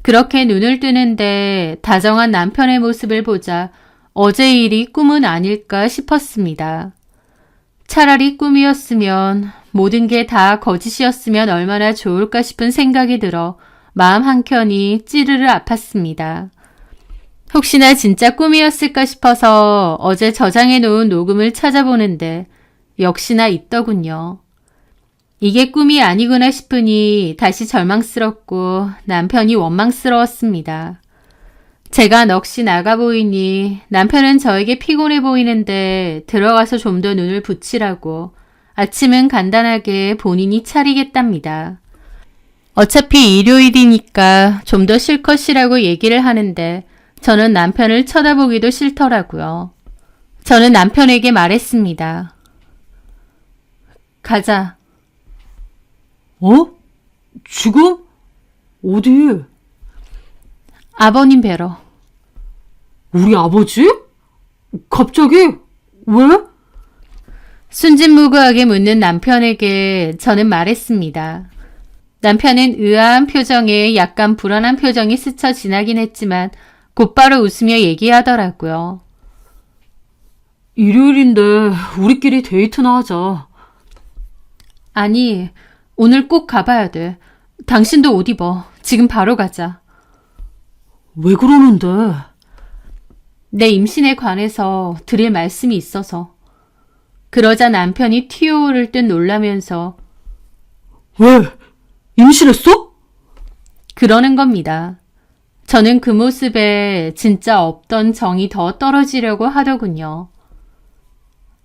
그렇게 눈을 뜨는데 다정한 남편의 모습을 보자 어제 일이 꿈은 아닐까 싶었습니다. 차라리 꿈이었으면 모든 게 다 거짓이었으면 얼마나 좋을까 싶은 생각이 들어 마음 한켠이 찌르르 아팠습니다. 혹시나 진짜 꿈이었을까 싶어서 어제 저장해 놓은 녹음을 찾아보는데 역시나 있더군요. 이게 꿈이 아니구나 싶으니 다시 절망스럽고 남편이 원망스러웠습니다. 제가 넋이 나가 보이니 남편은 저에게 피곤해 보이는데 들어가서 좀 더 눈을 붙이라고 아침은 간단하게 본인이 차리겠답니다. 어차피 일요일이니까 좀 더 실컷 쉬라고 얘기를 하는데 저는 남편을 쳐다보기도 싫더라고요. 저는 남편에게 말했습니다. 가자. 지금? 어디? 아버님 뵈러. 우리 아버지? 갑자기? 왜? 순진무구하게 묻는 남편에게 저는 말했습니다. 남편은 의아한 표정에 약간 불안한 표정이 스쳐 지나긴 했지만 곧바로 웃으며 얘기하더라고요. 일요일인데 우리끼리 데이트나 하자. 아니, 오늘 꼭 가봐야 돼. 당신도 옷 입어. 지금 바로 가자. 왜 그러는데? 내 임신에 관해서 드릴 말씀이 있어서. 그러자 남편이 튀어오를 듯 놀라면서 왜? 임신했어? 그러는 겁니다. 저는 그 모습에 진짜 없던 정이 더 떨어지려고 하더군요.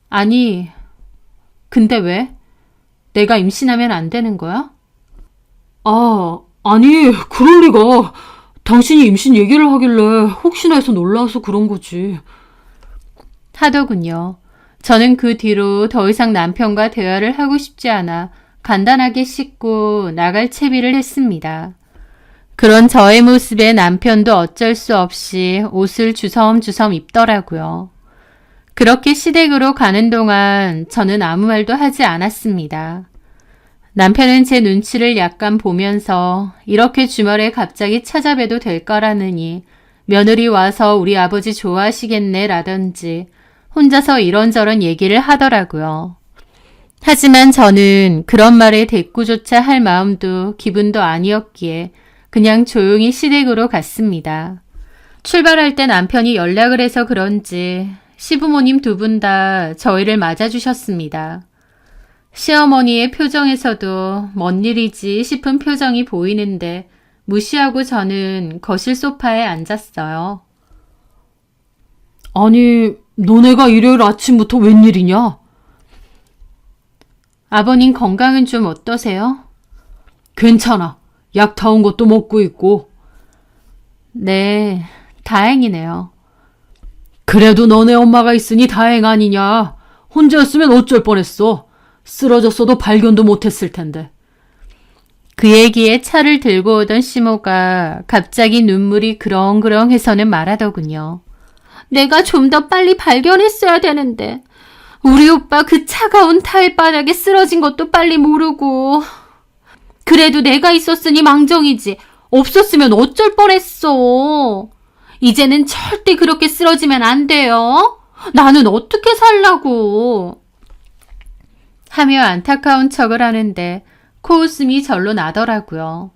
아니, 근데 왜? 내가 임신하면 안 되는 거야? 아니, 그럴 리가. 당신이 임신 얘기를 하길래 혹시나 해서 놀라서 그런 거지. 하더군요. 저는 그 뒤로 더 이상 남편과 대화를 하고 싶지 않아 간단하게 씻고 나갈 채비를 했습니다. 그런 저의 모습에 남편도 어쩔 수 없이 옷을 주섬주섬 입더라고요. 그렇게 시댁으로 가는 동안 저는 아무 말도 하지 않았습니다. 남편은 제 눈치를 약간 보면서 이렇게 주말에 갑자기 찾아뵈도 될 거라느니 며느리 와서 우리 아버지 좋아하시겠네 라든지 혼자서 이런저런 얘기를 하더라고요. 하지만 저는 그런 말에 대꾸조차 할 마음도 기분도 아니었기에 그냥 조용히 시댁으로 갔습니다. 출발할 때 남편이 연락을 해서 그런지 시부모님 두 분 다 저희를 맞아주셨습니다. 시어머니의 표정에서도 뭔 일이지 싶은 표정이 보이는데 무시하고 저는 거실 소파에 앉았어요. 아니, 너네가 일요일 아침부터 웬일이냐? 아버님 건강은 좀 어떠세요? 괜찮아. 약 타온 것도 먹고 있고. 네, 다행이네요. 그래도 너네 엄마가 있으니 다행 아니냐. 혼자였으면 어쩔 뻔했어. 쓰러졌어도 발견도 못했을 텐데. 그 얘기에 차를 들고 오던 시모가 갑자기 눈물이 그렁그렁해서는 말하더군요. 내가 좀 더 빨리 발견했어야 되는데 우리 오빠 그 차가운 타일바닥에 쓰러진 것도 빨리 모르고. 그래도 내가 있었으니 망정이지 없었으면 어쩔 뻔했어. 이제는 절대 그렇게 쓰러지면 안 돼요. 나는 어떻게 살라고. 하며 안타까운 척을 하는데 코웃음이 절로 나더라고요.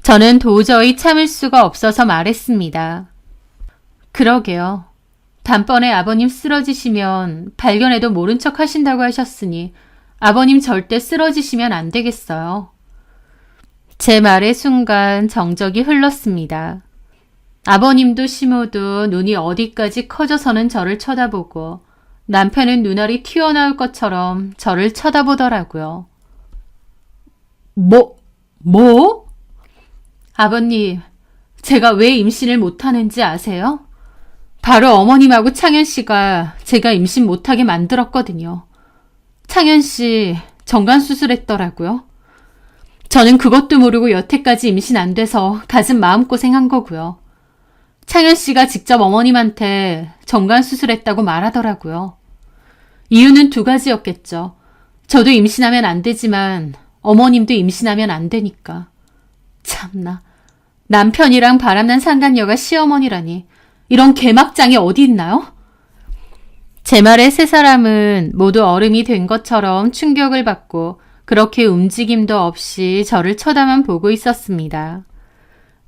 저는 도저히 참을 수가 없어서 말했습니다. 그러게요. 단번에 아버님 쓰러지시면 발견해도 모른 척 하신다고 하셨으니 아버님 절대 쓰러지시면 안 되겠어요. 제 말의 순간 정적이 흘렀습니다. 아버님도 시모도 눈이 어디까지 커져서는 저를 쳐다보고 남편은 눈알이 튀어나올 것처럼 저를 쳐다보더라고요. 뭐? 아버님, 제가 왜 임신을 못하는지 아세요? 바로 어머님하고 창현 씨가 제가 임신 못하게 만들었거든요. 창현 씨 정관 수술했더라고요. 저는 그것도 모르고 여태까지 임신 안 돼서 가진 마음고생한 거고요. 창현 씨가 직접 어머님한테 정관 수술했다고 말하더라고요. 이유는 두 가지였겠죠. 저도 임신하면 안 되지만 어머님도 임신하면 안 되니까. 참나. 남편이랑 바람난 상간녀가 시어머니라니. 이런 개막장이 어디 있나요? 제 말에 세 사람은 모두 어른이 된 것처럼 충격을 받고 그렇게 움직임도 없이 저를 쳐다만 보고 있었습니다.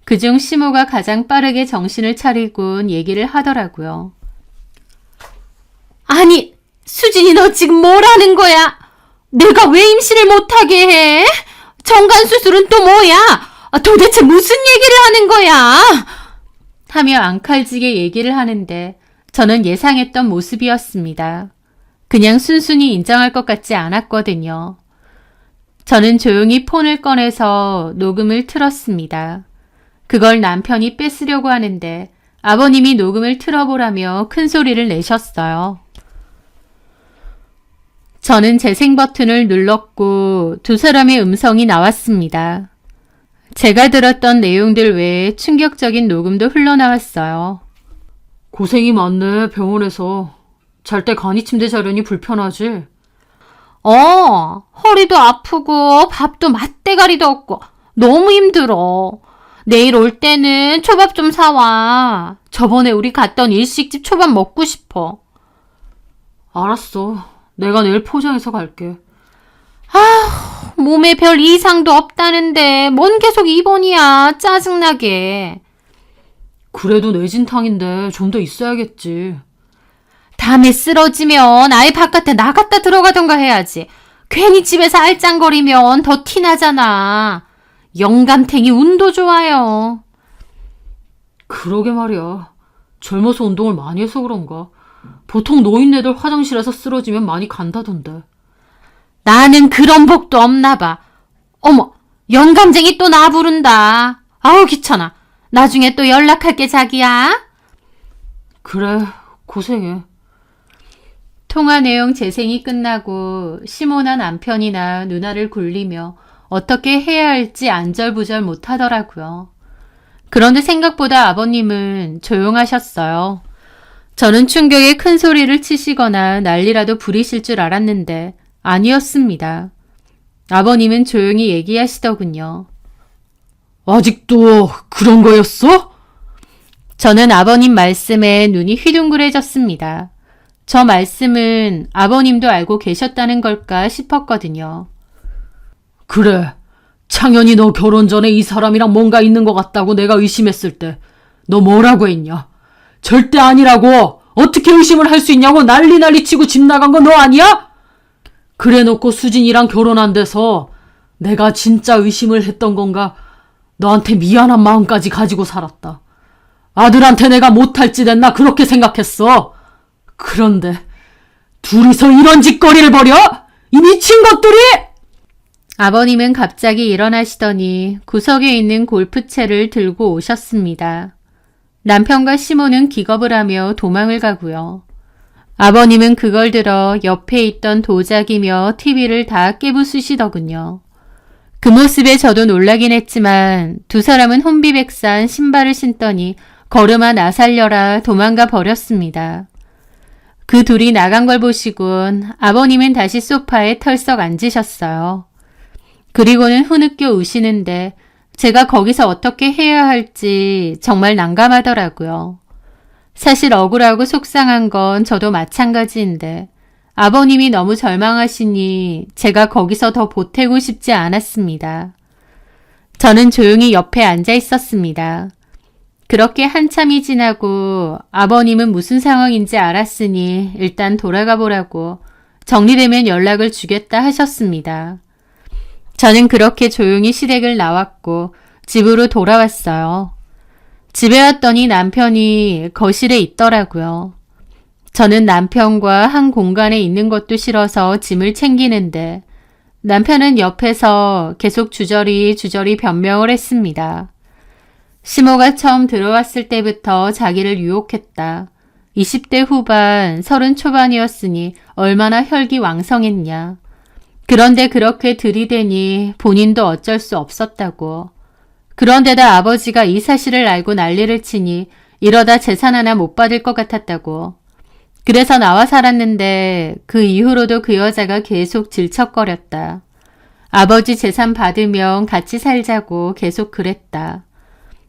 그중 시모가 가장 빠르게 정신을 차리곤 얘기를 하더라고요. 아니, 수진이 너 지금 뭐라는 거야? 내가 왜 임신을 못하게 해? 정관수술은 또 뭐야? 도대체 무슨 얘기를 하는 거야? 하며 앙칼지게 얘기를 하는데 저는 예상했던 모습이었습니다. 그냥 순순히 인정할 것 같지 않았거든요. 저는 조용히 폰을 꺼내서 녹음을 틀었습니다. 그걸 남편이 뺏으려고 하는데 아버님이 녹음을 틀어보라며 큰 소리를 내셨어요. 저는 재생 버튼을 눌렀고 두 사람의 음성이 나왔습니다. 제가 들었던 내용들 외에 충격적인 녹음도 흘러나왔어요. 고생이 많네, 병원에서. 잘 때 간이 침대 자려니 불편하지? 허리도 아프고 밥도 맛대가리도 없고 너무 힘들어. 내일 올 때는 초밥 좀 사와. 저번에 우리 갔던 일식집 초밥 먹고 싶어. 알았어. 내가 내일 포장해서 갈게. 몸에 별 이상도 없다는데 뭔 계속 입원이야. 짜증나게. 그래도 내 진탕인데 좀 더 있어야겠지. 다음에 쓰러지면 아예 바깥에 나갔다 들어가던가 해야지. 괜히 집에서 알짱거리면 더 티나잖아. 영감탱이 운도 좋아요. 그러게 말이야. 젊어서 운동을 많이 해서 그런가. 보통 노인네들 화장실에서 쓰러지면 많이 간다던데. 나는 그런 복도 없나 봐. 어머, 영감쟁이 또 나 부른다. 아우 귀찮아. 나중에 또 연락할게 자기야. 그래, 고생해. 통화 내용 재생이 끝나고 시모나 남편이나 누나를 굴리며 어떻게 해야 할지 안절부절 못하더라고요. 그런데 생각보다 아버님은 조용하셨어요. 저는 충격에 큰 소리를 치시거나 난리라도 부리실 줄 알았는데 아니었습니다. 아버님은 조용히 얘기하시더군요. 아직도 그런 거였어? 저는 아버님 말씀에 눈이 휘둥그레졌습니다. 저 말씀은 아버님도 알고 계셨다는 걸까 싶었거든요. 그래. 창현이 너 결혼 전에 이 사람이랑 뭔가 있는 것 같다고 내가 의심했을 때 너 뭐라고 했냐? 절대 아니라고. 어떻게 의심을 할 수 있냐고 난리 치고 집 나간 거 너 아니야? 그래 놓고 수진이랑 결혼 안 돼서 내가 진짜 의심을 했던 건가? 너한테 미안한 마음까지 가지고 살았다. 아들한테 내가 못할 짓 했나 그렇게 생각했어. 그런데 둘이서 이런 짓거리를 벌여? 이 미친 것들이! 아버님은 갑자기 일어나시더니 구석에 있는 골프채를 들고 오셨습니다. 남편과 시모는 기겁을 하며 도망을 가고요. 아버님은 그걸 들어 옆에 있던 도자기며 TV를 다 깨부수시더군요. 그 모습에 저도 놀라긴 했지만 두 사람은 혼비백산 신발을 신더니 걸음아 나살려라 도망가 버렸습니다. 그 둘이 나간 걸 보시곤 아버님은 다시 소파에 털썩 앉으셨어요. 그리고는 흐느껴 우시는데 제가 거기서 어떻게 해야 할지 정말 난감하더라고요. 사실 억울하고 속상한 건 저도 마찬가지인데 아버님이 너무 절망하시니 제가 거기서 더 보태고 싶지 않았습니다. 저는 조용히 옆에 앉아 있었습니다. 그렇게 한참이 지나고 아버님은 무슨 상황인지 알았으니 일단 돌아가 보라고 정리되면 연락을 주겠다 하셨습니다. 저는 그렇게 조용히 시댁을 나왔고 집으로 돌아왔어요. 집에 왔더니 남편이 거실에 있더라고요. 저는 남편과 한 공간에 있는 것도 싫어서 짐을 챙기는데 남편은 옆에서 계속 주저리 변명을 했습니다. 시모가 처음 들어왔을 때부터 자기를 유혹했다. 20대 후반, 30 초반이었으니 얼마나 혈기왕성했냐. 그런데 그렇게 들이대니 본인도 어쩔 수 없었다고. 그런데다 아버지가 이 사실을 알고 난리를 치니 이러다 재산 하나 못 받을 것 같았다고. 그래서 나와 살았는데 그 이후로도 그 여자가 계속 질척거렸다. 아버지 재산 받으면 같이 살자고 계속 그랬다.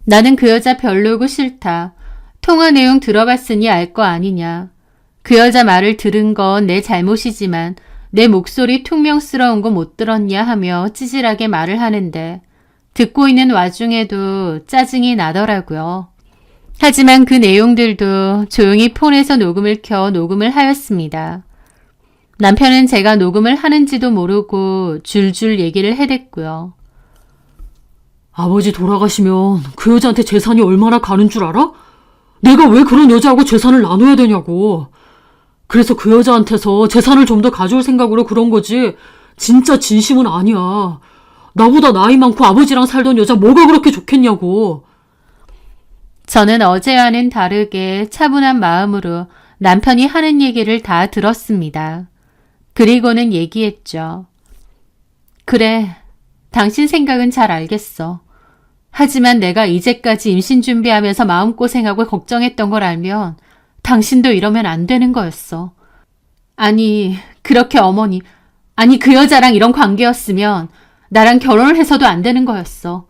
나는 그 여자 별로고 싫다. 통화 내용 들어봤으니 알 거 아니냐. 그 여자 말을 들은 건 내 잘못이지만 내 목소리 퉁명스러운 거 못 들었냐 하며 찌질하게 말을 하는데 듣고 있는 와중에도 짜증이 나더라고요. 하지만 그 내용들도 조용히 폰에서 녹음을 켜 녹음을 하였습니다. 남편은 제가 녹음을 하는지도 모르고 줄줄 얘기를 해댔고요. 아버지 돌아가시면 그 여자한테 재산이 얼마나 가는 줄 알아? 내가 왜 그런 여자하고 재산을 나눠야 되냐고. 그래서 그 여자한테서 재산을 좀 더 가져올 생각으로 그런 거지. 진짜 진심은 아니야. 나보다 나이 많고 아버지랑 살던 여자 뭐가 그렇게 좋겠냐고. 저는 어제와는 다르게 차분한 마음으로 남편이 하는 얘기를 다 들었습니다. 그리고는 얘기했죠. 그래, 당신 생각은 잘 알겠어. 하지만 내가 이제까지 임신 준비하면서 마음고생하고 걱정했던 걸 알면 당신도 이러면 안 되는 거였어. 아니, 그렇게 어머니, 아니 그 여자랑 이런 관계였으면 나랑 결혼을 해서도 안 되는 거였어.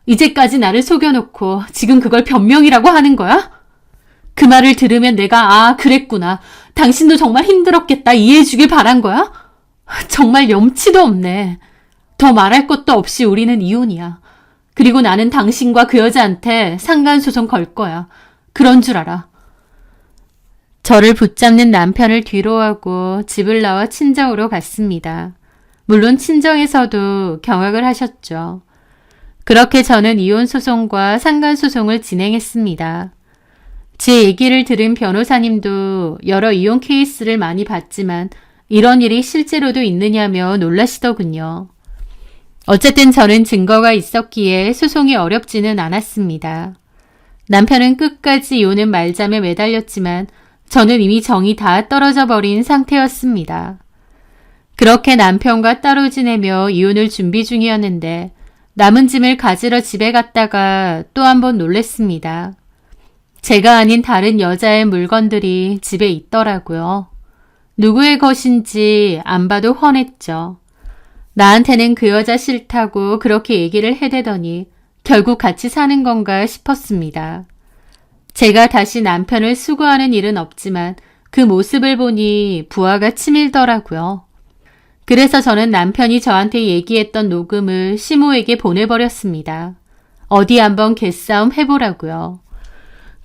이제까지 나를 속여놓고 지금 그걸 변명이라고 하는 거야? 그 말을 들으면 내가 그랬구나. 당신도 정말 힘들었겠다 이해해주길 바란 거야? 정말 염치도 없네. 더 말할 것도 없이 우리는 이혼이야. 그리고 나는 당신과 그 여자한테 상간소송 걸 거야. 그런 줄 알아. 저를 붙잡는 남편을 뒤로하고 집을 나와 친정으로 갔습니다. 물론 친정에서도 경악을 하셨죠. 그렇게 저는 이혼소송과 상간소송을 진행했습니다. 제 얘기를 들은 변호사님도 여러 이혼 케이스를 많이 봤지만 이런 일이 실제로도 있느냐며 놀라시더군요. 어쨌든 저는 증거가 있었기에 소송이 어렵지는 않았습니다. 남편은 끝까지 이혼은 말잠에 매달렸지만 저는 이미 정이 다 떨어져 버린 상태였습니다. 그렇게 남편과 따로 지내며 이혼을 준비 중이었는데 남은 짐을 가지러 집에 갔다가 또 한 번 놀랬습니다. 제가 아닌 다른 여자의 물건들이 집에 있더라고요. 누구의 것인지 안 봐도 훤했죠. 나한테는 그 여자 싫다고 그렇게 얘기를 해대더니 결국 같이 사는 건가 싶었습니다. 제가 다시 남편을 수고하는 일은 없지만 그 모습을 보니 부하가 치밀더라고요. 그래서 저는 남편이 저한테 얘기했던 녹음을 시모에게 보내버렸습니다. 어디 한번 개싸움 해보라고요.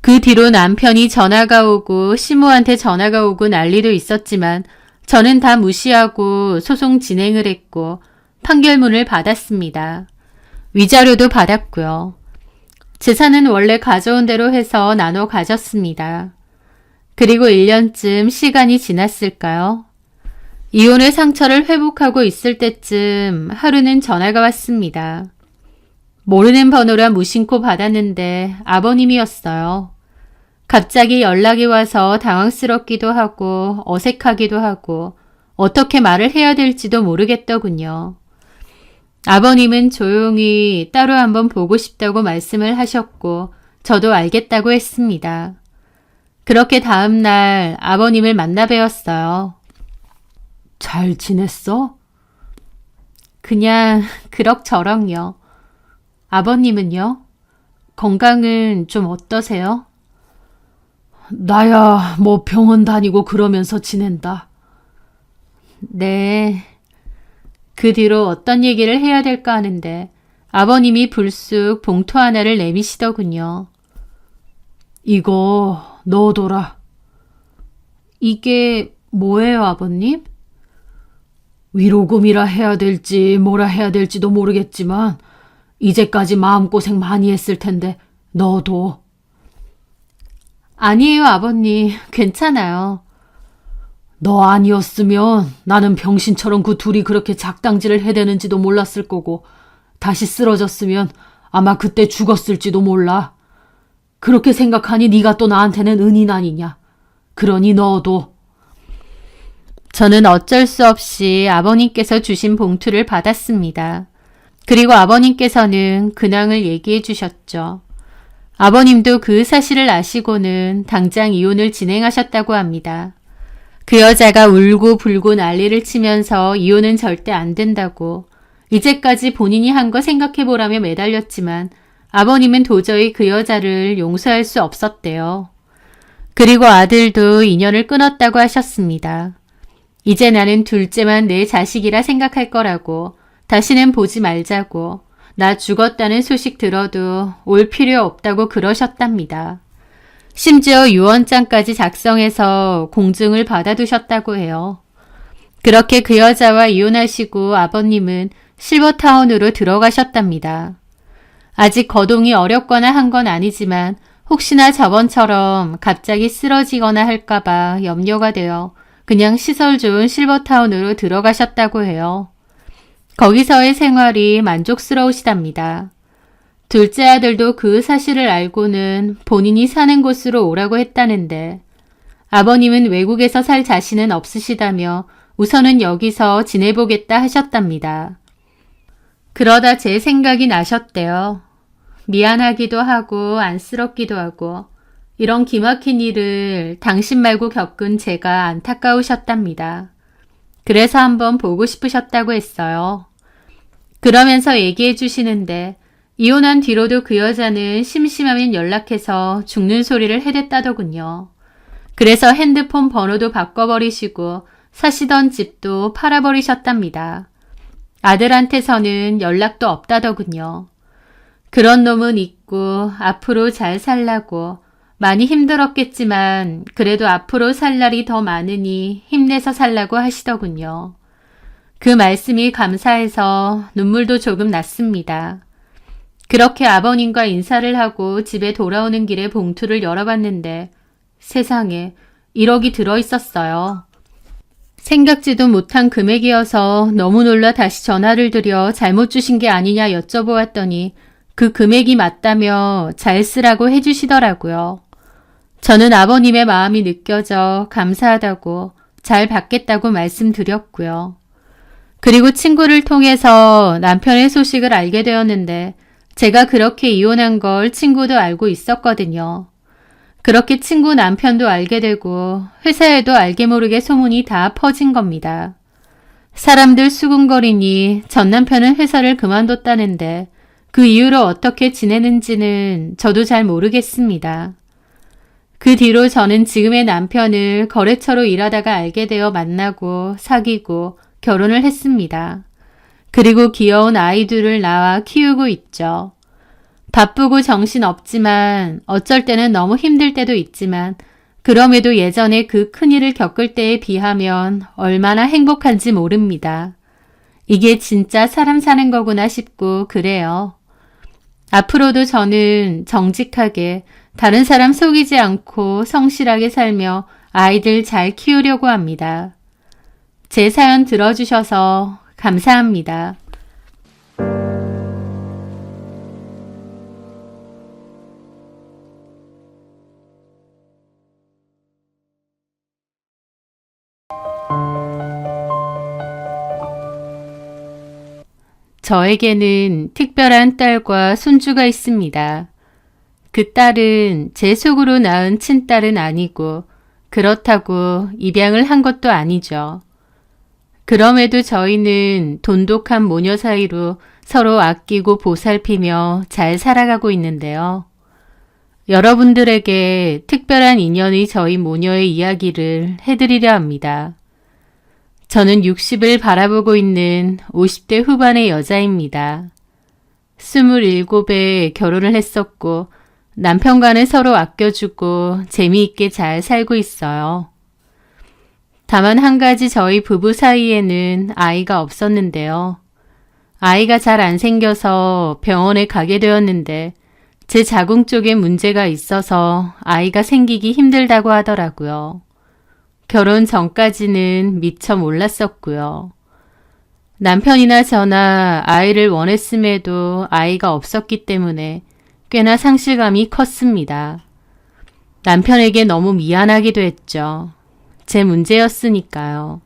그 뒤로 남편이 전화가 오고 시모한테 전화가 오고 난리도 있었지만 저는 다 무시하고 소송 진행을 했고 판결문을 받았습니다. 위자료도 받았고요. 재산은 원래 가져온 대로 해서 나눠 가졌습니다. 그리고 1년쯤 시간이 지났을까요? 이혼의 상처를 회복하고 있을 때쯤 하루는 전화가 왔습니다. 모르는 번호라 무심코 받았는데 아버님이었어요. 갑자기 연락이 와서 당황스럽기도 하고 어색하기도 하고 어떻게 말을 해야 될지도 모르겠더군요. 아버님은 조용히 따로 한번 보고 싶다고 말씀을 하셨고 저도 알겠다고 했습니다. 그렇게 다음 날 아버님을 만나 뵈었어요. 잘 지냈어? 그냥 그럭저럭요. 아버님은요? 건강은 좀 어떠세요? 나야 뭐 병원 다니고 그러면서 지낸다. 네. 그 뒤로 어떤 얘기를 해야 될까 하는데 아버님이 불쑥 봉투 하나를 내미시더군요. 이거 넣어둬라. 이게 뭐예요, 아버님? 위로금이라 해야 될지 뭐라 해야 될지도 모르겠지만 이제까지 마음고생 많이 했을 텐데 넣어둬. 아니에요, 아버님. 괜찮아요. 너 아니었으면 나는 병신처럼 그 둘이 그렇게 작당질을 해대는지도 몰랐을 거고 다시 쓰러졌으면 아마 그때 죽었을지도 몰라. 그렇게 생각하니 네가 또 나한테는 은인 아니냐. 그러니 넣어둬. 저는 어쩔 수 없이 아버님께서 주신 봉투를 받았습니다. 그리고 아버님께서는 근황을 얘기해 주셨죠. 아버님도 그 사실을 아시고는 당장 이혼을 진행하셨다고 합니다. 그 여자가 울고 불고 난리를 치면서 이혼은 절대 안 된다고 이제까지 본인이 한 거 생각해보라며 매달렸지만 아버님은 도저히 그 여자를 용서할 수 없었대요. 그리고 아들도 인연을 끊었다고 하셨습니다. 이제 나는 둘째만 내 자식이라 생각할 거라고 다시는 보지 말자고 나 죽었다는 소식 들어도 올 필요 없다고 그러셨답니다. 심지어 유언장까지 작성해서 공증을 받아두셨다고 해요. 그렇게 그 여자와 이혼하시고 아버님은 실버타운으로 들어가셨답니다. 아직 거동이 어렵거나 한 건 아니지만 혹시나 저번처럼 갑자기 쓰러지거나 할까봐 염려가 되어 그냥 시설 좋은 실버타운으로 들어가셨다고 해요. 거기서의 생활이 만족스러우시답니다. 둘째 아들도 그 사실을 알고는 본인이 사는 곳으로 오라고 했다는데 아버님은 외국에서 살 자신은 없으시다며 우선은 여기서 지내보겠다 하셨답니다. 그러다 제 생각이 나셨대요. 미안하기도 하고 안쓰럽기도 하고 이런 기막힌 일을 당신 말고 겪은 제가 안타까우셨답니다. 그래서 한번 보고 싶으셨다고 했어요. 그러면서 얘기해 주시는데 이혼한 뒤로도 그 여자는 심심하면 연락해서 죽는 소리를 해댔다더군요. 그래서 핸드폰 번호도 바꿔버리시고 사시던 집도 팔아버리셨답니다. 아들한테서는 연락도 없다더군요. 그런 놈은 있고 앞으로 잘 살라고 많이 힘들었겠지만 그래도 앞으로 살 날이 더 많으니 힘내서 살라고 하시더군요. 그 말씀이 감사해서 눈물도 조금 났습니다. 그렇게 아버님과 인사를 하고 집에 돌아오는 길에 봉투를 열어봤는데 세상에 1억이 들어있었어요. 생각지도 못한 금액이어서 너무 놀라 다시 전화를 드려 잘못 주신 게 아니냐 여쭤보았더니 그 금액이 맞다며 잘 쓰라고 해주시더라고요. 저는 아버님의 마음이 느껴져 감사하다고 잘 받겠다고 말씀드렸고요. 그리고 친구를 통해서 남편의 소식을 알게 되었는데 제가 그렇게 이혼한 걸 친구도 알고 있었거든요. 그렇게 친구 남편도 알게 되고 회사에도 알게 모르게 소문이 다 퍼진 겁니다. 사람들 수군거리니 전 남편은 회사를 그만뒀다는데 그 이후로 어떻게 지내는지는 저도 잘 모르겠습니다. 그 뒤로 저는 지금의 남편을 거래처로 일하다가 알게 되어 만나고 사귀고 결혼을 했습니다. 그리고 귀여운 아이들을 낳아 키우고 있죠. 바쁘고 정신없지만 어쩔 때는 너무 힘들 때도 있지만 그럼에도 예전에 그 큰일을 겪을 때에 비하면 얼마나 행복한지 모릅니다. 이게 진짜 사람 사는 거구나 싶고 그래요. 앞으로도 저는 정직하게 다른 사람 속이지 않고 성실하게 살며 아이들 잘 키우려고 합니다. 제 사연 들어주셔서 감사합니다. 저에게는 특별한 딸과 손주가 있습니다. 그 딸은 제 속으로 낳은 친딸은 아니고 그렇다고 입양을 한 것도 아니죠. 그럼에도 저희는 돈독한 모녀 사이로 서로 아끼고 보살피며 잘 살아가고 있는데요. 여러분들에게 특별한 인연의 저희 모녀의 이야기를 해드리려 합니다. 저는 60을 바라보고 있는 50대 후반의 여자입니다. 27에 결혼을 했었고 남편과는 서로 아껴주고 재미있게 잘 살고 있어요. 다만 한 가지 저희 부부 사이에는 아이가 없었는데요. 아이가 잘 안 생겨서 병원에 가게 되었는데 제 자궁 쪽에 문제가 있어서 아이가 생기기 힘들다고 하더라고요. 결혼 전까지는 미처 몰랐었고요. 남편이나 저나 아이를 원했음에도 아이가 없었기 때문에 꽤나 상실감이 컸습니다. 남편에게 너무 미안하기도 했죠. 제 문제였으니까요.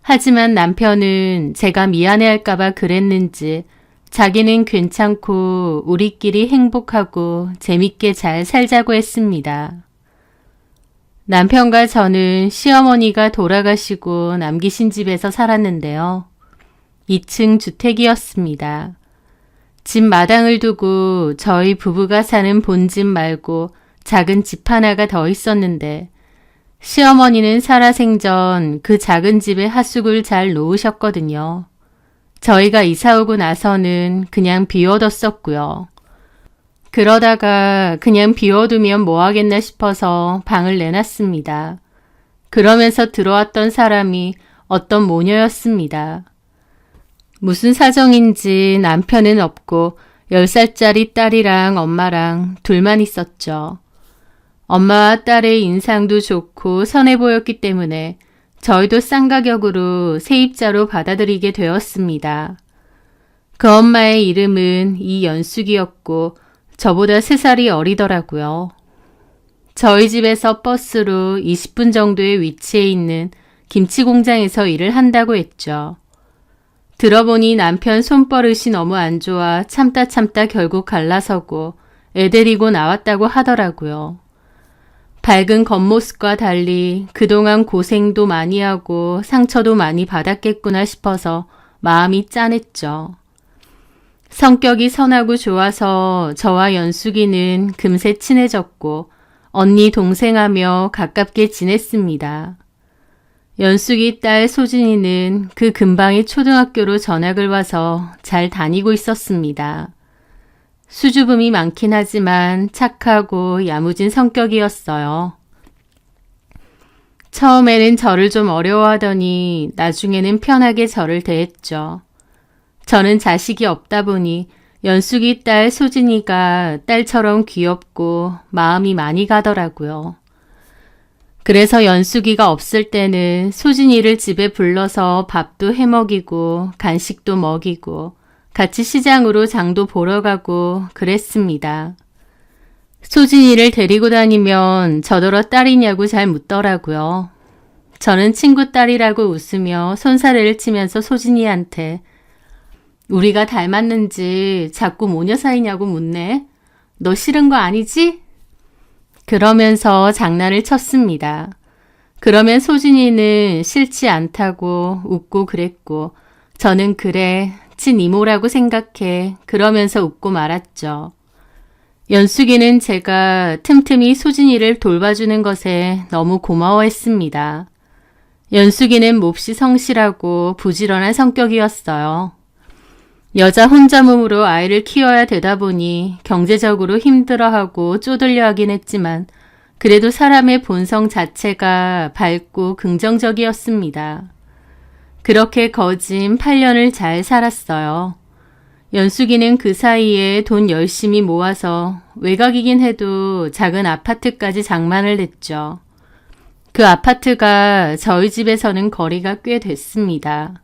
하지만 남편은 제가 미안해할까봐 그랬는지 자기는 괜찮고 우리끼리 행복하고 재밌게 잘 살자고 했습니다. 남편과 저는 시어머니가 돌아가시고 남기신 집에서 살았는데요. 2층 주택이었습니다. 집 마당을 두고 저희 부부가 사는 본집 말고 작은 집 하나가 더 있었는데 시어머니는 살아생전 그 작은 집에 하숙을 잘 놓으셨거든요. 저희가 이사 오고 나서는 그냥 비워뒀었고요. 그러다가 그냥 비워두면 뭐 하겠나 싶어서 방을 내놨습니다. 그러면서 들어왔던 사람이 어떤 모녀였습니다. 무슨 사정인지 남편은 없고 10살짜리 딸이랑 엄마랑 둘만 있었죠. 엄마와 딸의 인상도 좋고 선해 보였기 때문에 저희도 싼 가격으로 세입자로 받아들이게 되었습니다. 그 엄마의 이름은 이연숙이었고 저보다 3살이 어리더라고요. 저희 집에서 버스로 20분 정도의 위치에 있는 김치 공장에서 일을 한다고 했죠. 들어보니 남편 손버릇이 너무 안 좋아 참다 결국 갈라서고 애 데리고 나왔다고 하더라고요. 밝은 겉모습과 달리 그동안 고생도 많이 하고 상처도 많이 받았겠구나 싶어서 마음이 짠했죠. 성격이 선하고 좋아서 저와 연숙이는 금세 친해졌고 언니 동생하며 가깝게 지냈습니다. 연숙이 딸 소진이는 그 근방의 초등학교로 전학을 와서 잘 다니고 있었습니다. 수줍음이 많긴 하지만 착하고 야무진 성격이었어요. 처음에는 저를 좀 어려워하더니 나중에는 편하게 저를 대했죠. 저는 자식이 없다 보니 연숙이 딸 소진이가 딸처럼 귀엽고 마음이 많이 가더라고요. 그래서 연숙이가 없을 때는 소진이를 집에 불러서 밥도 해먹이고 간식도 먹이고 같이 시장으로 장도 보러 가고 그랬습니다. 소진이를 데리고 다니면 저더러 딸이냐고 잘 묻더라고요. 저는 친구 딸이라고 웃으며 손사래를 치면서 소진이한테 우리가 닮았는지 자꾸 모녀 사이냐고 묻네. 너 싫은 거 아니지? 그러면서 장난을 쳤습니다. 그러면 소진이는 싫지 않다고 웃고 그랬고 저는 그래 친이모라고 생각해 그러면서 웃고 말았죠. 연숙이는 제가 틈틈이 소진이를 돌봐주는 것에 너무 고마워했습니다. 연숙이는 몹시 성실하고 부지런한 성격이었어요. 여자 혼자 몸으로 아이를 키워야 되다 보니 경제적으로 힘들어하고 쪼들려 하긴 했지만 그래도 사람의 본성 자체가 밝고 긍정적이었습니다. 그렇게 거진 8년을 잘 살았어요. 연숙이는 그 사이에 돈 열심히 모아서 외곽이긴 해도 작은 아파트까지 장만을 했죠. 그 아파트가 저희 집에서는 거리가 꽤 됐습니다.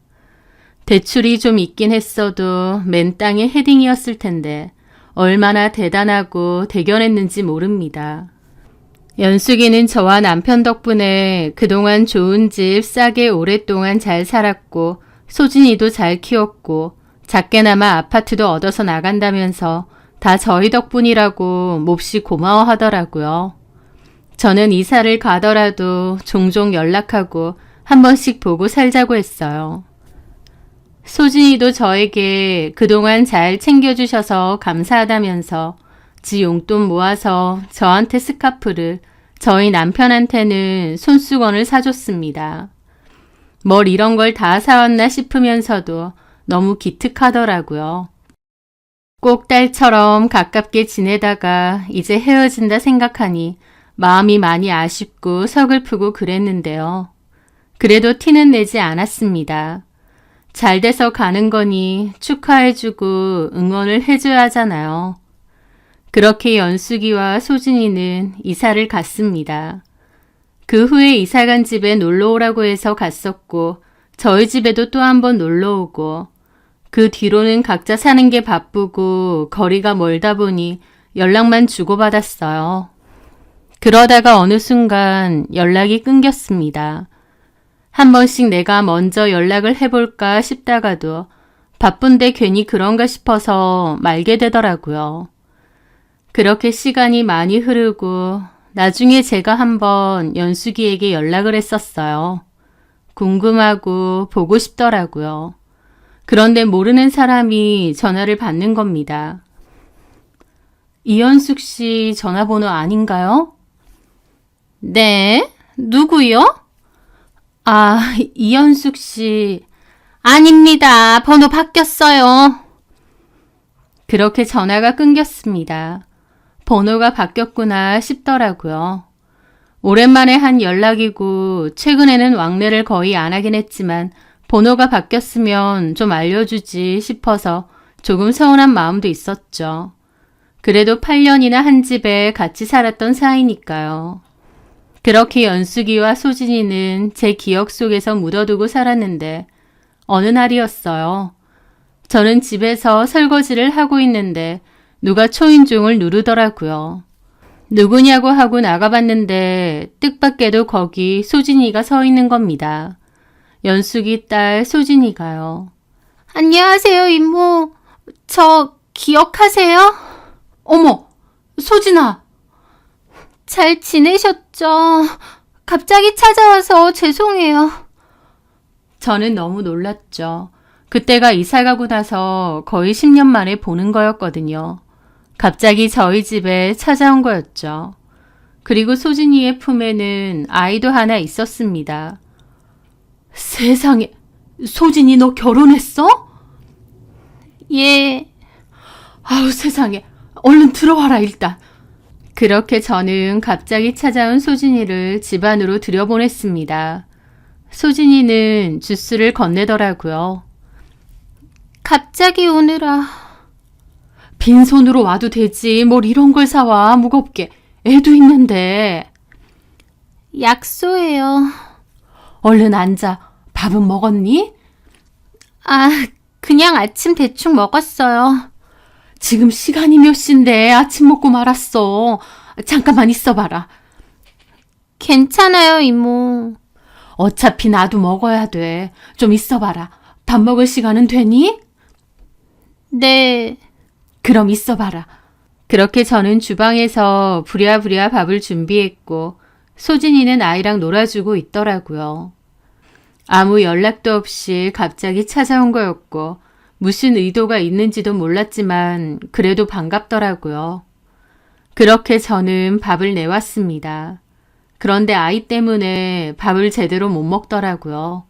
대출이 좀 있긴 했어도 맨 땅에 헤딩이었을 텐데 얼마나 대단하고 대견했는지 모릅니다. 연숙이는 저와 남편 덕분에 그동안 좋은 집 싸게 오랫동안 잘 살았고 소진이도 잘 키웠고 작게나마 아파트도 얻어서 나간다면서 다 저희 덕분이라고 몹시 고마워하더라고요. 저는 이사를 가더라도 종종 연락하고 한 번씩 보고 살자고 했어요. 소진이도 저에게 그동안 잘 챙겨주셔서 감사하다면서 지 용돈 모아서 저한테 스카프를, 저희 남편한테는 손수건을 사줬습니다. 뭘 이런 걸 다 사왔나 싶으면서도 너무 기특하더라고요. 꼭 딸처럼 가깝게 지내다가 이제 헤어진다 생각하니 마음이 많이 아쉽고 서글프고 그랬는데요. 그래도 티는 내지 않았습니다. 잘 돼서 가는 거니 축하해주고 응원을 해줘야 하잖아요. 그렇게 연숙이와 소진이는 이사를 갔습니다. 그 후에 이사간 집에 놀러 오라고 해서 갔었고 저희 집에도 또 한 번 놀러 오고 그 뒤로는 각자 사는 게 바쁘고 거리가 멀다 보니 연락만 주고받았어요. 그러다가 어느 순간 연락이 끊겼습니다. 한 번씩 내가 먼저 연락을 해볼까 싶다가도 바쁜데 괜히 그런가 싶어서 말게 되더라고요. 그렇게 시간이 많이 흐르고 나중에 제가 한번 연숙이에게 연락을 했었어요. 궁금하고 보고 싶더라고요. 그런데 모르는 사람이 전화를 받는 겁니다. 이연숙 씨 전화번호 아닌가요? 네, 누구요? 아, 이연숙 씨. 아닙니다. 번호 바뀌었어요. 그렇게 전화가 끊겼습니다. 번호가 바뀌었구나 싶더라고요. 오랜만에 한 연락이고 최근에는 왕래를 거의 안 하긴 했지만 번호가 바뀌었으면 좀 알려주지 싶어서 조금 서운한 마음도 있었죠. 그래도 8년이나 한 집에 같이 살았던 사이니까요. 그렇게 연숙이와 소진이는 제 기억 속에서 묻어두고 살았는데 어느 날이었어요. 저는 집에서 설거지를 하고 있는데 누가 초인종을 누르더라고요. 누구냐고 하고 나가봤는데 뜻밖에도 거기 소진이가 서 있는 겁니다. 연숙이 딸 소진이가요. 안녕하세요, 이모. 저 기억하세요? 어머, 소진아. 잘 지내셨죠? 갑자기 찾아와서 죄송해요. 저는 너무 놀랐죠. 그때가 이사 가고 나서 거의 10년 만에 보는 거였거든요. 갑자기 저희 집에 찾아온 거였죠. 그리고 소진이의 품에는 아이도 하나 있었습니다. 세상에, 소진이 너 결혼했어? 예. 아우 세상에, 얼른 들어와라, 일단. 그렇게 저는 갑자기 찾아온 소진이를 집 안으로 들여보냈습니다. 소진이는 주스를 건네더라고요. 갑자기 오느라. 빈손으로 와도 되지. 뭘 이런 걸 사와, 무겁게. 애도 있는데. 약소예요. 얼른 앉아. 밥은 먹었니? 아, 그냥 아침 대충 먹었어요. 지금 시간이 몇 시인데 아침 먹고 말았어. 잠깐만 있어봐라. 괜찮아요, 이모. 어차피 나도 먹어야 돼. 좀 있어봐라. 밥 먹을 시간은 되니? 네. 그럼 있어봐라. 그렇게 저는 주방에서 부랴부랴 밥을 준비했고 소진이는 아이랑 놀아주고 있더라고요. 아무 연락도 없이 갑자기 찾아온 거였고 무슨 의도가 있는지도 몰랐지만 그래도 반갑더라고요. 그렇게 저는 밥을 내왔습니다. 그런데 아이 때문에 밥을 제대로 못 먹더라고요.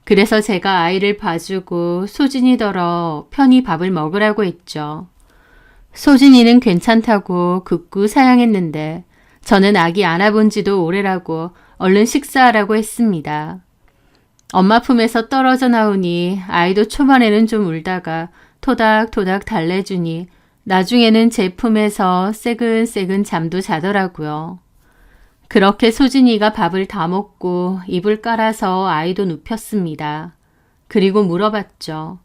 그래서 제가 아이를 봐주고 소진이더러 편히 밥을 먹으라고 했죠. 소진이는 괜찮다고 극구 사양했는데 저는 아기 안아본 지도 오래라고 얼른 식사하라고 했습니다. 엄마 품에서 떨어져 나오니 아이도 초반에는 좀 울다가 토닥토닥 달래주니 나중에는 제 품에서 새근새근 잠도 자더라고요. 그렇게 소진이가 밥을 다 먹고 이불 깔아서 아이도 눕혔습니다. 그리고 물어봤죠.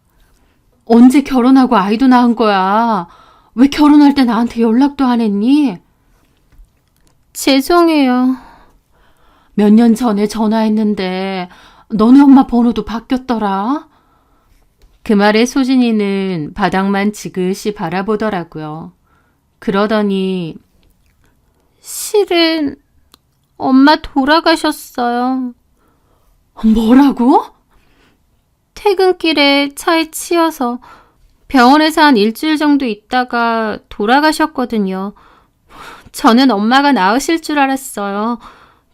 언제 결혼하고 아이도 낳은 거야? 왜 결혼할 때 나한테 연락도 안 했니? 죄송해요. 몇 년 전에 전화했는데 너네 엄마 번호도 바뀌었더라. 그 말에 소진이는 바닥만 지그시 바라보더라고요. 그러더니 실은 엄마 돌아가셨어요. 뭐라고? 퇴근길에 차에 치여서 병원에서 한 일주일 정도 있다가 돌아가셨거든요. 저는 엄마가 나으실 줄 알았어요.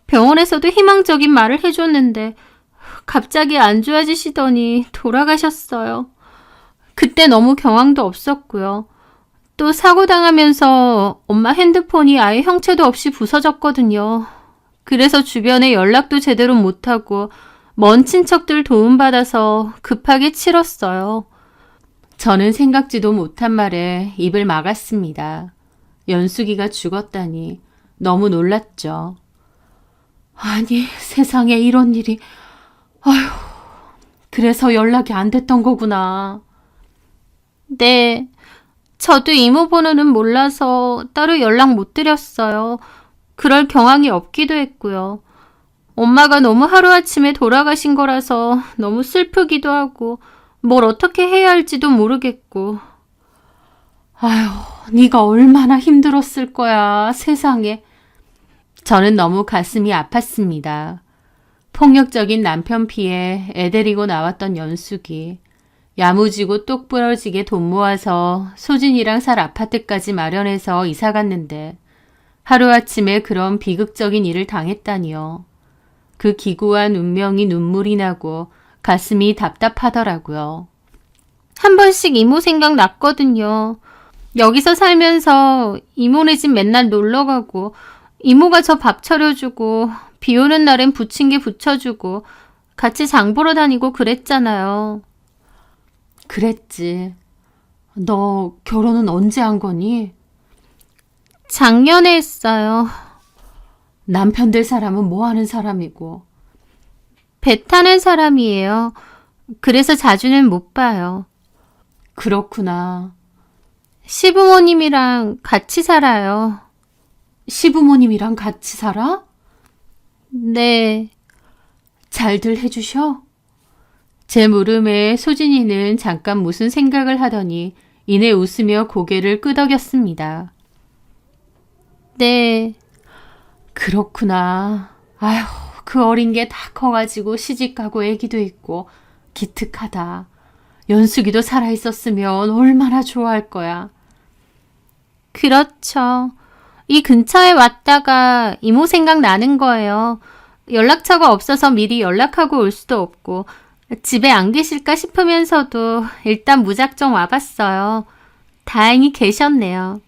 병원에서도 희망적인 말을 해줬는데 갑자기 안 좋아지시더니 돌아가셨어요. 그때 너무 경황도 없었고요. 또 사고 당하면서 엄마 핸드폰이 아예 형체도 없이 부서졌거든요. 그래서 주변에 연락도 제대로 못하고 먼 친척들 도움받아서 급하게 치렀어요. 저는 생각지도 못한 말에 입을 막았습니다. 연숙이가 죽었다니 너무 놀랐죠. 아니, 세상에 이런 일이. 아휴, 그래서 연락이 안 됐던 거구나. 네, 저도 이모 번호는 몰라서 따로 연락 못 드렸어요. 그럴 경황이 없기도 했고요. 엄마가 너무 하루아침에 돌아가신 거라서 너무 슬프기도 하고 뭘 어떻게 해야 할지도 모르겠고. 아휴, 네가 얼마나 힘들었을 거야, 세상에. 저는 너무 가슴이 아팠습니다. 폭력적인 남편 피해 애 데리고 나왔던 연숙이 야무지고 똑부러지게 돈 모아서 소진이랑 살 아파트까지 마련해서 이사 갔는데 하루아침에 그런 비극적인 일을 당했다니요. 그 기구한 운명이 눈물이 나고 가슴이 답답하더라고요. 한 번씩 이모 생각 났거든요. 여기서 살면서 이모네 집 맨날 놀러가고 이모가 저 밥 차려주고 비 오는 날엔 부침개 부쳐주고 같이 장 보러 다니고 그랬잖아요. 그랬지. 너 결혼은 언제 한 거니? 작년에 했어요. 남편 될 사람은 뭐 하는 사람이고? 배 타는 사람이에요. 그래서 자주는 못 봐요. 그렇구나. 시부모님이랑 같이 살아요. 시부모님이랑 같이 살아? 네. 잘들 해주셔? 제 물음에 소진이는 잠깐 무슨 생각을 하더니 이내 웃으며 고개를 끄덕였습니다. 네. 그렇구나. 아휴, 그 어린 게 다 커가지고 시집가고 애기도 있고 기특하다. 연숙이도 살아있었으면 얼마나 좋아할 거야. 그렇죠. 이 근처에 왔다가 이모 생각 나는 거예요. 연락처가 없어서 미리 연락하고 올 수도 없고 집에 안 계실까 싶으면서도 일단 무작정 와봤어요. 다행히 계셨네요.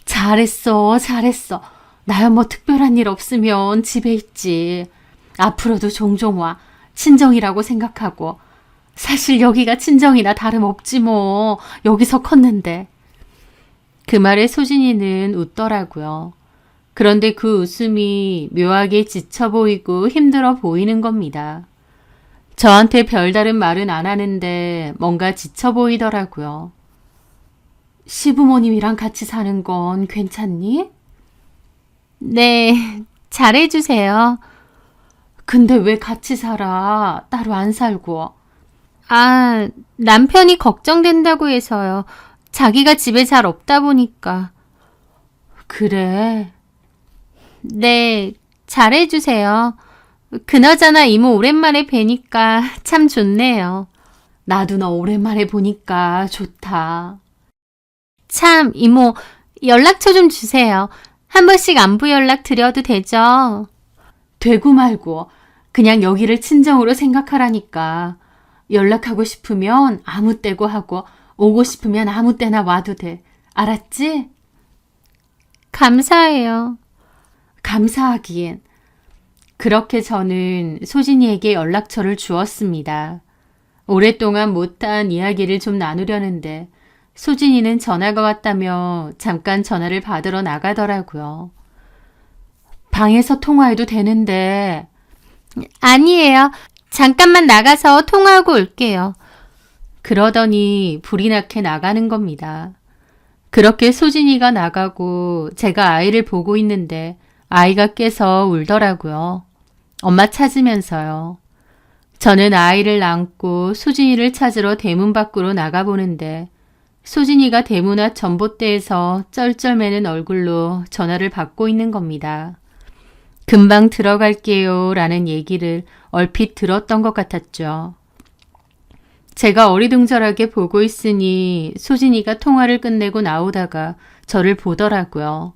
잘했어, 잘했어. 나야 뭐 특별한 일 없으면 집에 있지. 앞으로도 종종 와. 친정이라고 생각하고. 사실 여기가 친정이나 다름없지 뭐. 여기서 컸는데. 그 말에 소진이는 웃더라고요. 그런데 그 웃음이 묘하게 지쳐 보이고 힘들어 보이는 겁니다. 저한테 별다른 말은 안 하는데 뭔가 지쳐 보이더라고요. 시부모님이랑 같이 사는 건 괜찮니? 네, 잘해주세요. 근데 왜 같이 살아? 따로 안 살고. 아, 남편이 걱정된다고 해서요. 자기가 집에 잘 없다 보니까. 그래. 네, 잘해주세요. 그나저나 이모 오랜만에 뵈니까 참 좋네요. 나도 너 오랜만에 보니까 좋다. 참, 이모, 연락처 좀 주세요. 한 번씩 안부 연락 드려도 되죠? 되고 말고, 그냥 여기를 친정으로 생각하라니까. 연락하고 싶으면 아무 때고 하고, 오고 싶으면 아무 때나 와도 돼. 알았지? 감사해요. 감사하기엔. 그렇게 저는 소진이에게 연락처를 주었습니다. 오랫동안 못한 이야기를 좀 나누려는데 소진이는 전화가 왔다며 잠깐 전화를 받으러 나가더라고요. 방에서 통화해도 되는데. 아니에요. 잠깐만 나가서 통화하고 올게요. 그러더니 불이 나게 나가는 겁니다. 그렇게 소진이가 나가고 제가 아이를 보고 있는데 아이가 깨서 울더라고요. 엄마 찾으면서요. 저는 아이를 안고 소진이를 찾으러 대문 밖으로 나가보는데 소진이가 대문 앞 전봇대에서 쩔쩔매는 얼굴로 전화를 받고 있는 겁니다. 금방 들어갈게요 라는 얘기를 얼핏 들었던 것 같았죠. 제가 어리둥절하게 보고 있으니 소진이가 통화를 끝내고 나오다가 저를 보더라고요.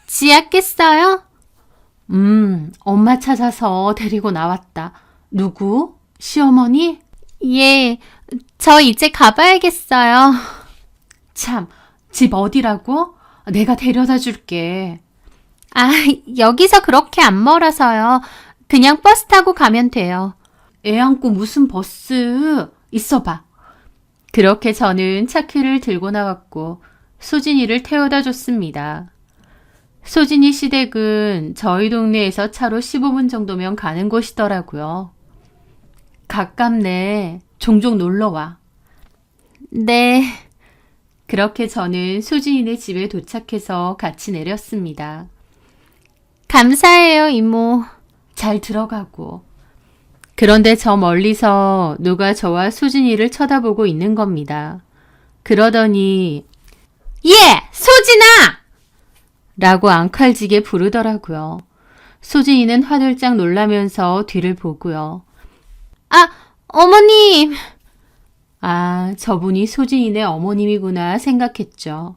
지아 깼어요? 엄마 찾아서 데리고 나왔다. 누구? 시어머니? 예, 저 이제 가봐야겠어요. 참, 집 어디라고? 내가 데려다 줄게. 아, 여기서 그렇게 안 멀어서요. 그냥 버스 타고 가면 돼요. 애 안고 무슨 버스? 있어봐. 그렇게 저는 차키를 들고 나왔고 소진이를 태워다 줬습니다. 소진이 시댁은 저희 동네에서 차로 15분 정도면 가는 곳이더라고요. 가깝네. 종종 놀러와. 네. 그렇게 저는 소진이네 집에 도착해서 같이 내렸습니다. 감사해요, 이모. 잘 들어가고. 그런데 저 멀리서 누가 저와 소진이를 쳐다보고 있는 겁니다. 그러더니 예! 소진아! 라고 앙칼지게 부르더라고요. 소진이는 화들짝 놀라면서 뒤를 보고요. 아, 어머님! 아, 저분이 소진이네 어머님이구나 생각했죠.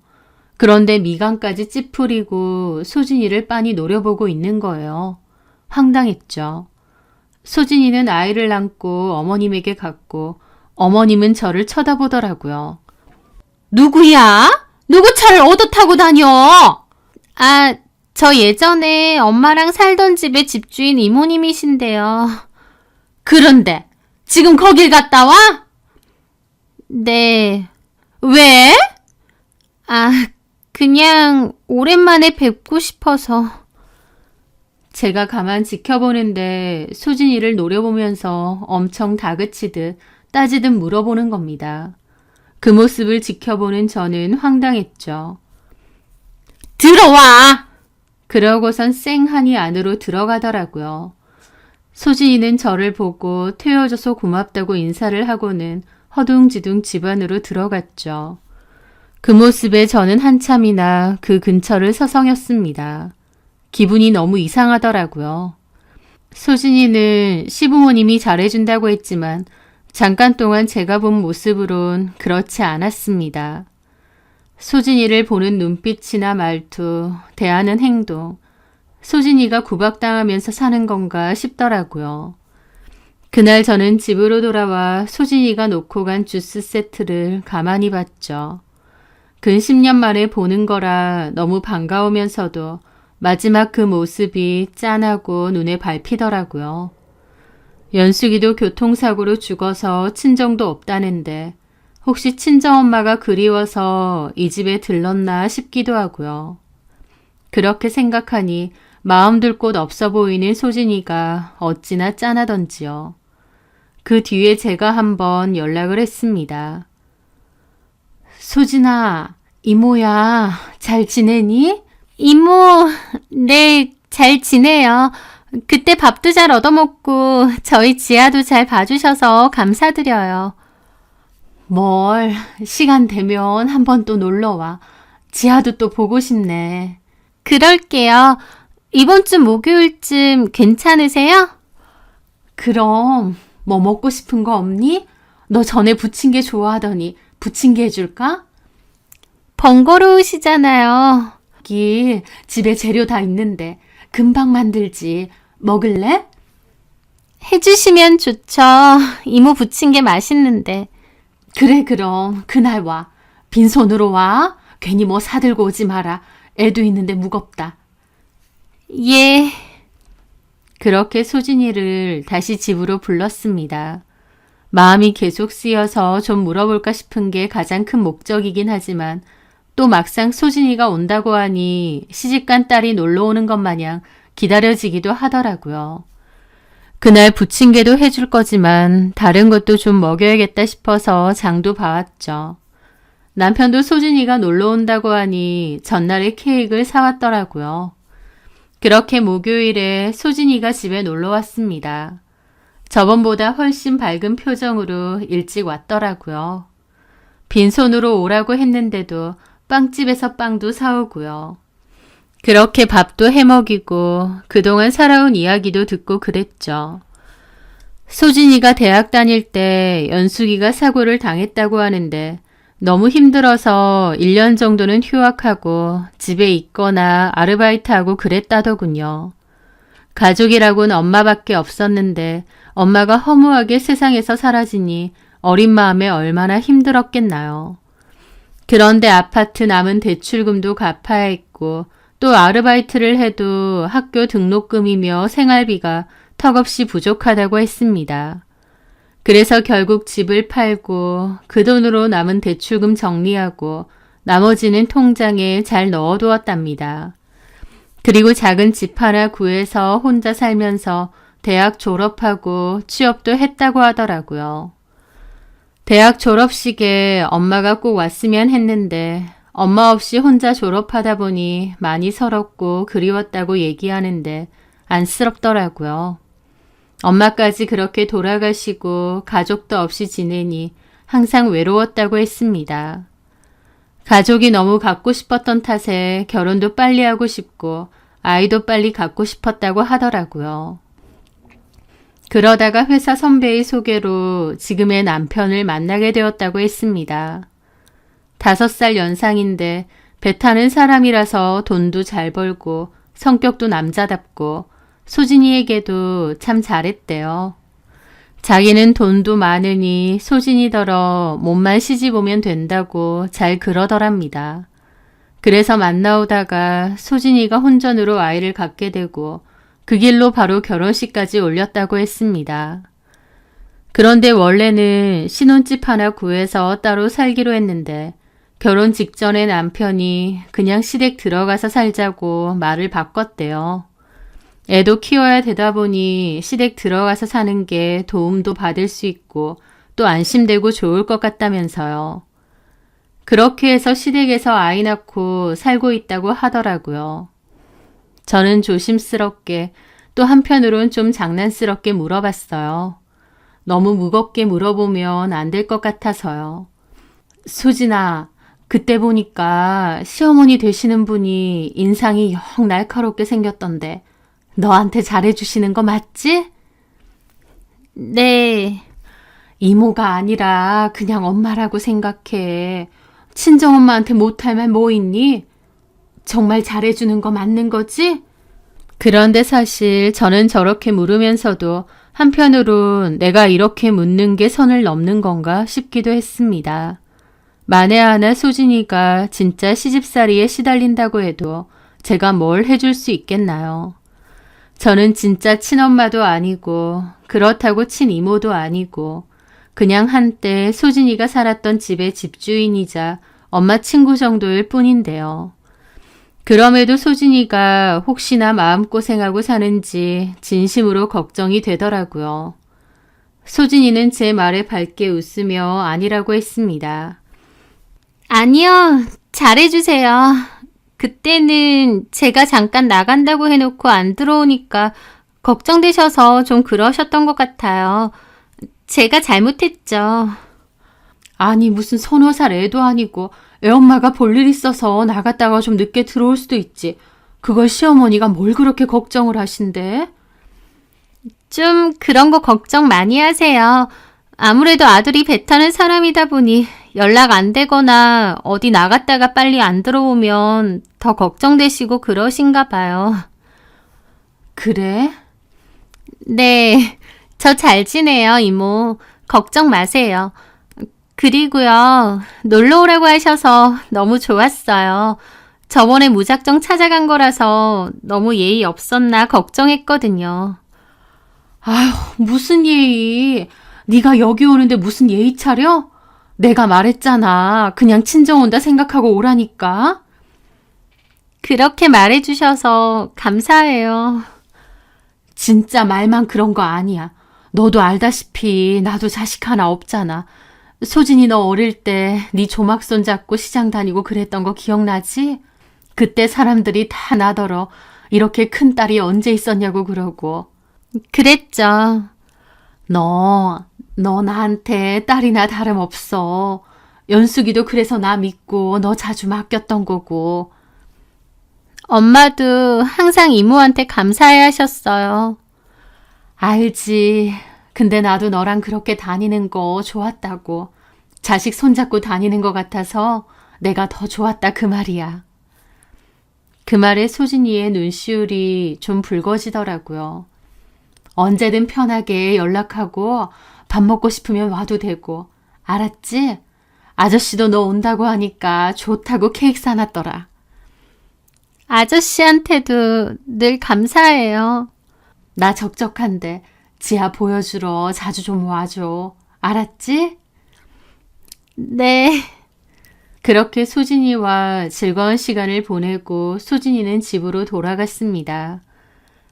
그런데 미간까지 찌푸리고 소진이를 빤히 노려보고 있는 거예요. 황당했죠. 소진이는 아이를 안고 어머님에게 갔고 어머님은 저를 쳐다보더라고요. 누구야? 누구 차를 얻어 타고 다녀? 아, 저 예전에 엄마랑 살던 집의 집주인 이모님이신데요. 그런데 지금 거길 갔다 와? 네. 왜? 아, 그냥 오랜만에 뵙고 싶어서. 제가 가만 지켜보는데 소진이를 노려보면서 엄청 다그치듯 따지듯 물어보는 겁니다. 그 모습을 지켜보는 저는 황당했죠. 들어와! 그러고선 쌩하니 안으로 들어가더라고요. 소진이는 저를 보고 태워줘서 고맙다고 인사를 하고는 허둥지둥 집 안으로 들어갔죠. 그 모습에 저는 한참이나 그 근처를 서성였습니다. 기분이 너무 이상하더라고요. 소진이는 시부모님이 잘해준다고 했지만 잠깐 동안 제가 본 모습으론 그렇지 않았습니다. 소진이를 보는 눈빛이나 말투, 대하는 행동, 소진이가 구박당하면서 사는 건가 싶더라고요. 그날 저는 집으로 돌아와 소진이가 놓고 간 주스 세트를 가만히 봤죠. 근 10년 만에 보는 거라 너무 반가우면서도 마지막 그 모습이 짠하고 눈에 밟히더라고요. 연숙이도 교통사고로 죽어서 친정도 없다는데 혹시 친정엄마가 그리워서 이 집에 들렀나 싶기도 하고요. 그렇게 생각하니 마음 둘 곳 없어 보이는 소진이가 어찌나 짠하던지요. 그 뒤에 제가 한번 연락을 했습니다. 소진아, 이모야, 잘 지내니? 이모, 네, 잘 지내요. 그때 밥도 잘 얻어먹고 저희 지아도 잘 봐주셔서 감사드려요. 뭘, 시간 되면 한번 또 놀러와. 지아도 또 보고 싶네. 그럴게요. 이번 주 목요일쯤 괜찮으세요? 그럼 뭐 먹고 싶은 거 없니? 너 전에 부침개 좋아하더니 부침개 해줄까? 번거로우시잖아요. 여기 집에 재료 다 있는데 금방 만들지. 먹을래? 해주시면 좋죠. 이모 부침개 맛있는데. 그래 그럼 그날 와. 빈손으로 와. 괜히 뭐 사들고 오지 마라. 애도 있는데 무겁다. 예. 그렇게 소진이를 다시 집으로 불렀습니다. 마음이 계속 쓰여서 좀 물어볼까 싶은 게 가장 큰 목적이긴 하지만 또 막상 소진이가 온다고 하니 시집간 딸이 놀러 오는 것 마냥 기다려지기도 하더라고요. 그날 부침개도 해줄 거지만 다른 것도 좀 먹여야겠다 싶어서 장도 봐왔죠. 남편도 소진이가 놀러 온다고 하니 전날에 케이크를 사왔더라고요. 그렇게 목요일에 소진이가 집에 놀러 왔습니다. 저번보다 훨씬 밝은 표정으로 일찍 왔더라고요. 빈손으로 오라고 했는데도 빵집에서 빵도 사오고요. 그렇게 밥도 해먹이고 그동안 살아온 이야기도 듣고 그랬죠. 소진이가 대학 다닐 때 연숙이가 사고를 당했다고 하는데 너무 힘들어서 1년 정도는 휴학하고 집에 있거나 아르바이트하고 그랬다더군요. 가족이라고는 엄마밖에 없었는데 엄마가 허무하게 세상에서 사라지니 어린 마음에 얼마나 힘들었겠나요. 그런데 아파트 남은 대출금도 갚아야 했고 또 아르바이트를 해도 학교 등록금이며 생활비가 턱없이 부족하다고 했습니다. 그래서 결국 집을 팔고 그 돈으로 남은 대출금 정리하고 나머지는 통장에 잘 넣어두었답니다. 그리고 작은 집 하나 구해서 혼자 살면서 대학 졸업하고 취업도 했다고 하더라고요. 대학 졸업식에 엄마가 꼭 왔으면 했는데 엄마 없이 혼자 졸업하다 보니 많이 서럽고 그리웠다고 얘기하는데 안쓰럽더라고요. 엄마까지 그렇게 돌아가시고 가족도 없이 지내니 항상 외로웠다고 했습니다. 가족이 너무 갖고 싶었던 탓에 결혼도 빨리 하고 싶고 아이도 빨리 갖고 싶었다고 하더라고요. 그러다가 회사 선배의 소개로 지금의 남편을 만나게 되었다고 했습니다. 5살 연상인데 배 타는 사람이라서 돈도 잘 벌고 성격도 남자답고 소진이에게도 참 잘했대요. 자기는 돈도 많으니 소진이더러 몸만 시집 오면 된다고 잘 그러더랍니다. 그래서 만나오다가 소진이가 혼전으로 아이를 갖게 되고 그 길로 바로 결혼식까지 올렸다고 했습니다. 그런데 원래는 신혼집 하나 구해서 따로 살기로 했는데 결혼 직전에 남편이 그냥 시댁 들어가서 살자고 말을 바꿨대요. 애도 키워야 되다 보니 시댁 들어가서 사는 게 도움도 받을 수 있고 또 안심되고 좋을 것 같다면서요. 그렇게 해서 시댁에서 아이 낳고 살고 있다고 하더라고요. 저는 조심스럽게 또 한편으론 좀 장난스럽게 물어봤어요. 너무 무겁게 물어보면 안 될 것 같아서요. 수진아, 그때 보니까 시어머니 되시는 분이 인상이 영 날카롭게 생겼던데 너한테 잘해주시는 거 맞지? 네. 이모가 아니라 그냥 엄마라고 생각해. 친정엄마한테 못할 말 뭐 있니? 정말 잘해주는 거 맞는 거지? 그런데 사실 저는 저렇게 물으면서도 한편으론 내가 이렇게 묻는 게 선을 넘는 건가 싶기도 했습니다. 만에 하나 소진이가 진짜 시집살이에 시달린다고 해도 제가 뭘 해줄 수 있겠나요? 저는 진짜 친엄마도 아니고 그렇다고 친이모도 아니고 그냥 한때 소진이가 살았던 집의 집주인이자 엄마 친구 정도일 뿐인데요. 그럼에도 소진이가 혹시나 마음고생하고 사는지 진심으로 걱정이 되더라고요. 소진이는 제 말에 밝게 웃으며 아니라고 했습니다. 아니요, 잘해주세요. 그때는 제가 잠깐 나간다고 해놓고 안 들어오니까 걱정되셔서 좀 그러셨던 것 같아요. 제가 잘못했죠. 아니 무슨 3-4살 애도 아니고 애엄마가 볼 일 있어서 나갔다가 좀 늦게 들어올 수도 있지. 그걸 시어머니가 뭘 그렇게 걱정을 하신대? 좀 그런 거 걱정 많이 하세요. 아무래도 아들이 배 타는 사람이다 보니 연락 안 되거나 어디 나갔다가 빨리 안 들어오면 더 걱정되시고 그러신가 봐요. 그래? 네, 저 잘 지내요, 이모. 걱정 마세요. 그리고요, 놀러 오라고 하셔서 너무 좋았어요. 저번에 무작정 찾아간 거라서 너무 예의 없었나 걱정했거든요. 아휴, 무슨 예의. 네가 여기 오는데 무슨 예의 차려? 내가 말했잖아. 그냥 친정 온다 생각하고 오라니까. 그렇게 말해주셔서 감사해요. 진짜 말만 그런 거 아니야. 너도 알다시피 나도 자식 하나 없잖아. 소진이 너 어릴 때 네 조막 손잡고 시장 다니고 그랬던 거 기억나지? 그때 사람들이 다 나더러 이렇게 큰 딸이 언제 있었냐고 그러고. 그랬죠. 너 나한테 딸이나 다름없어. 연숙이도 그래서 나 믿고 너 자주 맡겼던 거고. 엄마도 항상 이모한테 감사해 하셨어요. 알지. 근데 나도 너랑 그렇게 다니는 거 좋았다고. 자식 손잡고 다니는 것 같아서 내가 더 좋았다 그 말이야. 그 말에 소진이의 눈시울이 좀 붉어지더라고요. 언제든 편하게 연락하고 밥 먹고 싶으면 와도 되고. 알았지? 아저씨도 너 온다고 하니까 좋다고 케이크 사놨더라. 아저씨한테도 늘 감사해요. 나 적적한데 지하 보여주러 자주 좀 와줘. 알았지? 네. 그렇게 소진이와 즐거운 시간을 보내고 소진이는 집으로 돌아갔습니다.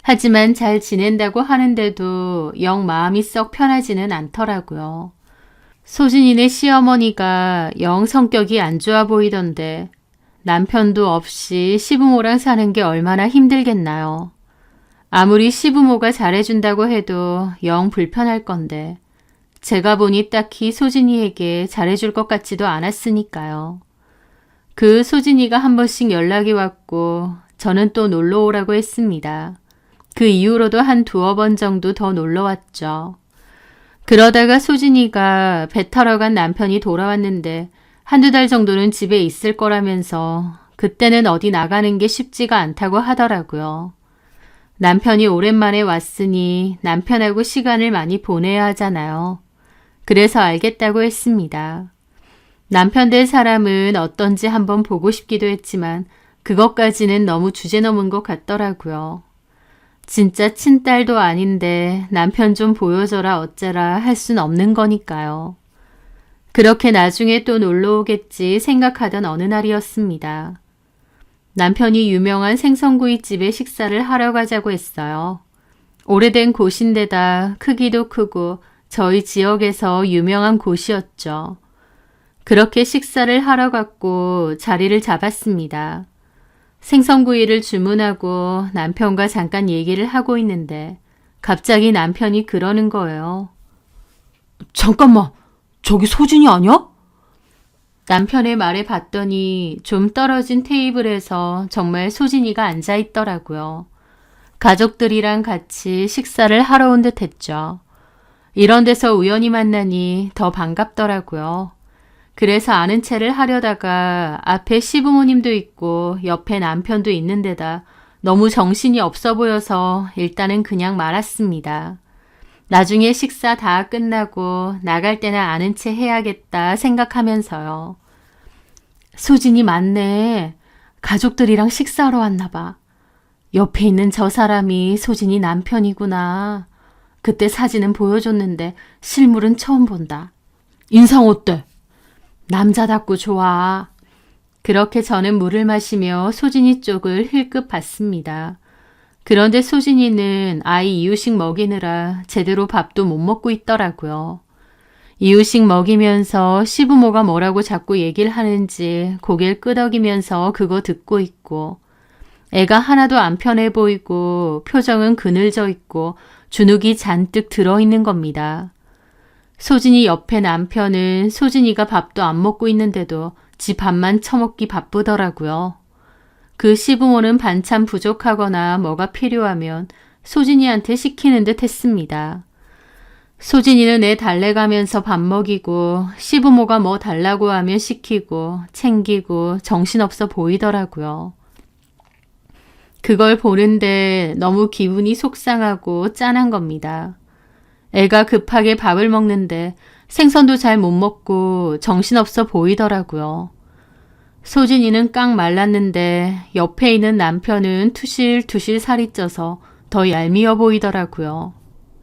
하지만 잘 지낸다고 하는데도 영 마음이 썩 편하지는 않더라고요. 소진이네 시어머니가 영 성격이 안 좋아 보이던데 남편도 없이 시부모랑 사는 게 얼마나 힘들겠나요. 아무리 시부모가 잘해준다고 해도 영 불편할 건데 제가 보니 딱히 소진이에게 잘해줄 것 같지도 않았으니까요. 그 소진이가 한 번씩 연락이 왔고 저는 또 놀러 오라고 했습니다. 그 이후로도 한 2-번 정도 더 놀러 왔죠. 그러다가 소진이가 배 타러 간 남편이 돌아왔는데 1-2달 정도는 집에 있을 거라면서 그때는 어디 나가는 게 쉽지가 않다고 하더라고요. 남편이 오랜만에 왔으니 남편하고 시간을 많이 보내야 하잖아요. 그래서 알겠다고 했습니다. 남편 될 사람은 어떤지 한번 보고 싶기도 했지만 그것까지는 너무 주제넘은 것 같더라고요. 진짜 친딸도 아닌데 남편 좀 보여줘라 어째라 할 순 없는 거니까요. 그렇게 나중에 또 놀러 오겠지 생각하던 어느 날이었습니다. 남편이 유명한 생선구이집에 식사를 하러 가자고 했어요. 오래된 곳인데다 크기도 크고 저희 지역에서 유명한 곳이었죠. 그렇게 식사를 하러 갔고 자리를 잡았습니다. 생선구이를 주문하고 남편과 잠깐 얘기를 하고 있는데 갑자기 남편이 그러는 거예요. 잠깐만, 저기 소진이 아니야? 남편의 말에 봤더니 좀 떨어진 테이블에서 정말 소진이가 앉아 있더라고요. 가족들이랑 같이 식사를 하러 온 듯 했죠. 이런 데서 우연히 만나니 더 반갑더라고요. 그래서 아는 체를 하려다가 앞에 시부모님도 있고 옆에 남편도 있는 데다 너무 정신이 없어 보여서 일단은 그냥 말았습니다. 나중에 식사 다 끝나고 나갈 때는 아는 체 해야겠다 생각하면서요. 소진이 맞네. 가족들이랑 식사하러 왔나 봐. 옆에 있는 저 사람이 소진이 남편이구나. 그때 사진은 보여줬는데 실물은 처음 본다. 인상 어때? 남자답고 좋아. 그렇게 저는 물을 마시며 소진이 쪽을 힐끗 봤습니다. 그런데 소진이는 아이 이유식 먹이느라 제대로 밥도 못 먹고 있더라고요. 이유식 먹이면서 시부모가 뭐라고 자꾸 얘기를 하는지 고개를 끄덕이면서 그거 듣고 있고, 애가 하나도 안 편해 보이고 표정은 그늘져 있고 주눅이 잔뜩 들어있는 겁니다. 소진이 옆에 남편은 소진이가 밥도 안 먹고 있는데도 지 밥만 처먹기 바쁘더라고요. 그 시부모는 반찬 부족하거나 뭐가 필요하면 소진이한테 시키는 듯 했습니다. 소진이는 애 달래가면서 밥 먹이고 시부모가 뭐 달라고 하면 시키고 챙기고 정신없어 보이더라고요. 그걸 보는데 너무 기분이 속상하고 짠한 겁니다. 애가 급하게 밥을 먹는데 생선도 잘 못 먹고 정신없어 보이더라고요. 소진이는 깡 말랐는데 옆에 있는 남편은 투실투실 살이 쪄서 더 얄미워 보이더라고요.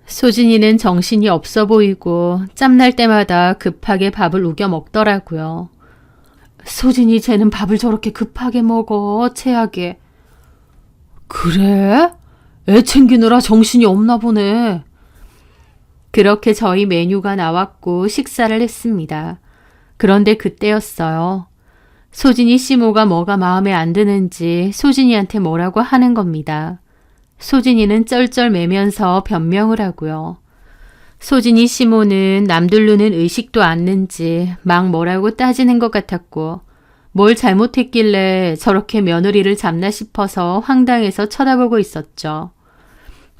소진이는 정신이 없어 보이고 짬날 때마다 급하게 밥을 우겨 먹더라고요. 소진이 쟤는 밥을 저렇게 급하게 먹어, 체하게. 그래? 애 챙기느라 정신이 없나 보네. 그렇게 저희 메뉴가 나왔고 식사를 했습니다. 그런데 그때였어요. 소진이 시모가 뭐가 마음에 안 드는지 소진이한테 뭐라고 하는 겁니다. 소진이는 쩔쩔매면서 변명을 하고요. 소진이 시모는 남들 눈은 의식도 않는지 막 뭐라고 따지는 것 같았고, 뭘 잘못했길래 저렇게 며느리를 잡나 싶어서 황당해서 쳐다보고 있었죠.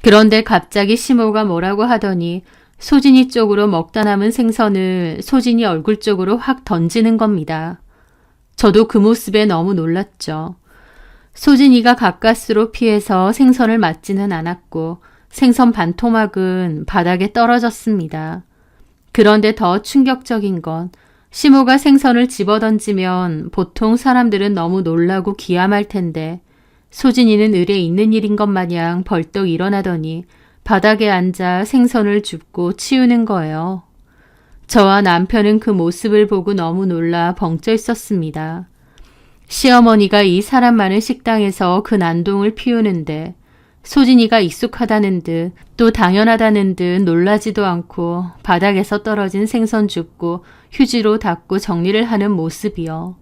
그런데 갑자기 시모가 뭐라고 하더니 소진이 쪽으로 먹다 남은 생선을 소진이 얼굴 쪽으로 확 던지는 겁니다. 저도 그 모습에 너무 놀랐죠. 소진이가 가까스로 피해서 생선을 맞지는 않았고 생선 반토막은 바닥에 떨어졌습니다. 그런데 더 충격적인 건 시모가 생선을 집어던지면 보통 사람들은 너무 놀라고 기함할 텐데 소진이는 을에 있는 일인 것 마냥 벌떡 일어나더니 바닥에 앉아 생선을 줍고 치우는 거예요. 저와 남편은 그 모습을 보고 너무 놀라 벙쪄 있었습니다. 시어머니가 이 사람 많은 식당에서 그 난동을 피우는데 소진이가 익숙하다는 듯 또 당연하다는 듯 놀라지도 않고 바닥에서 떨어진 생선 줍고 휴지로 닦고 정리를 하는 모습이요.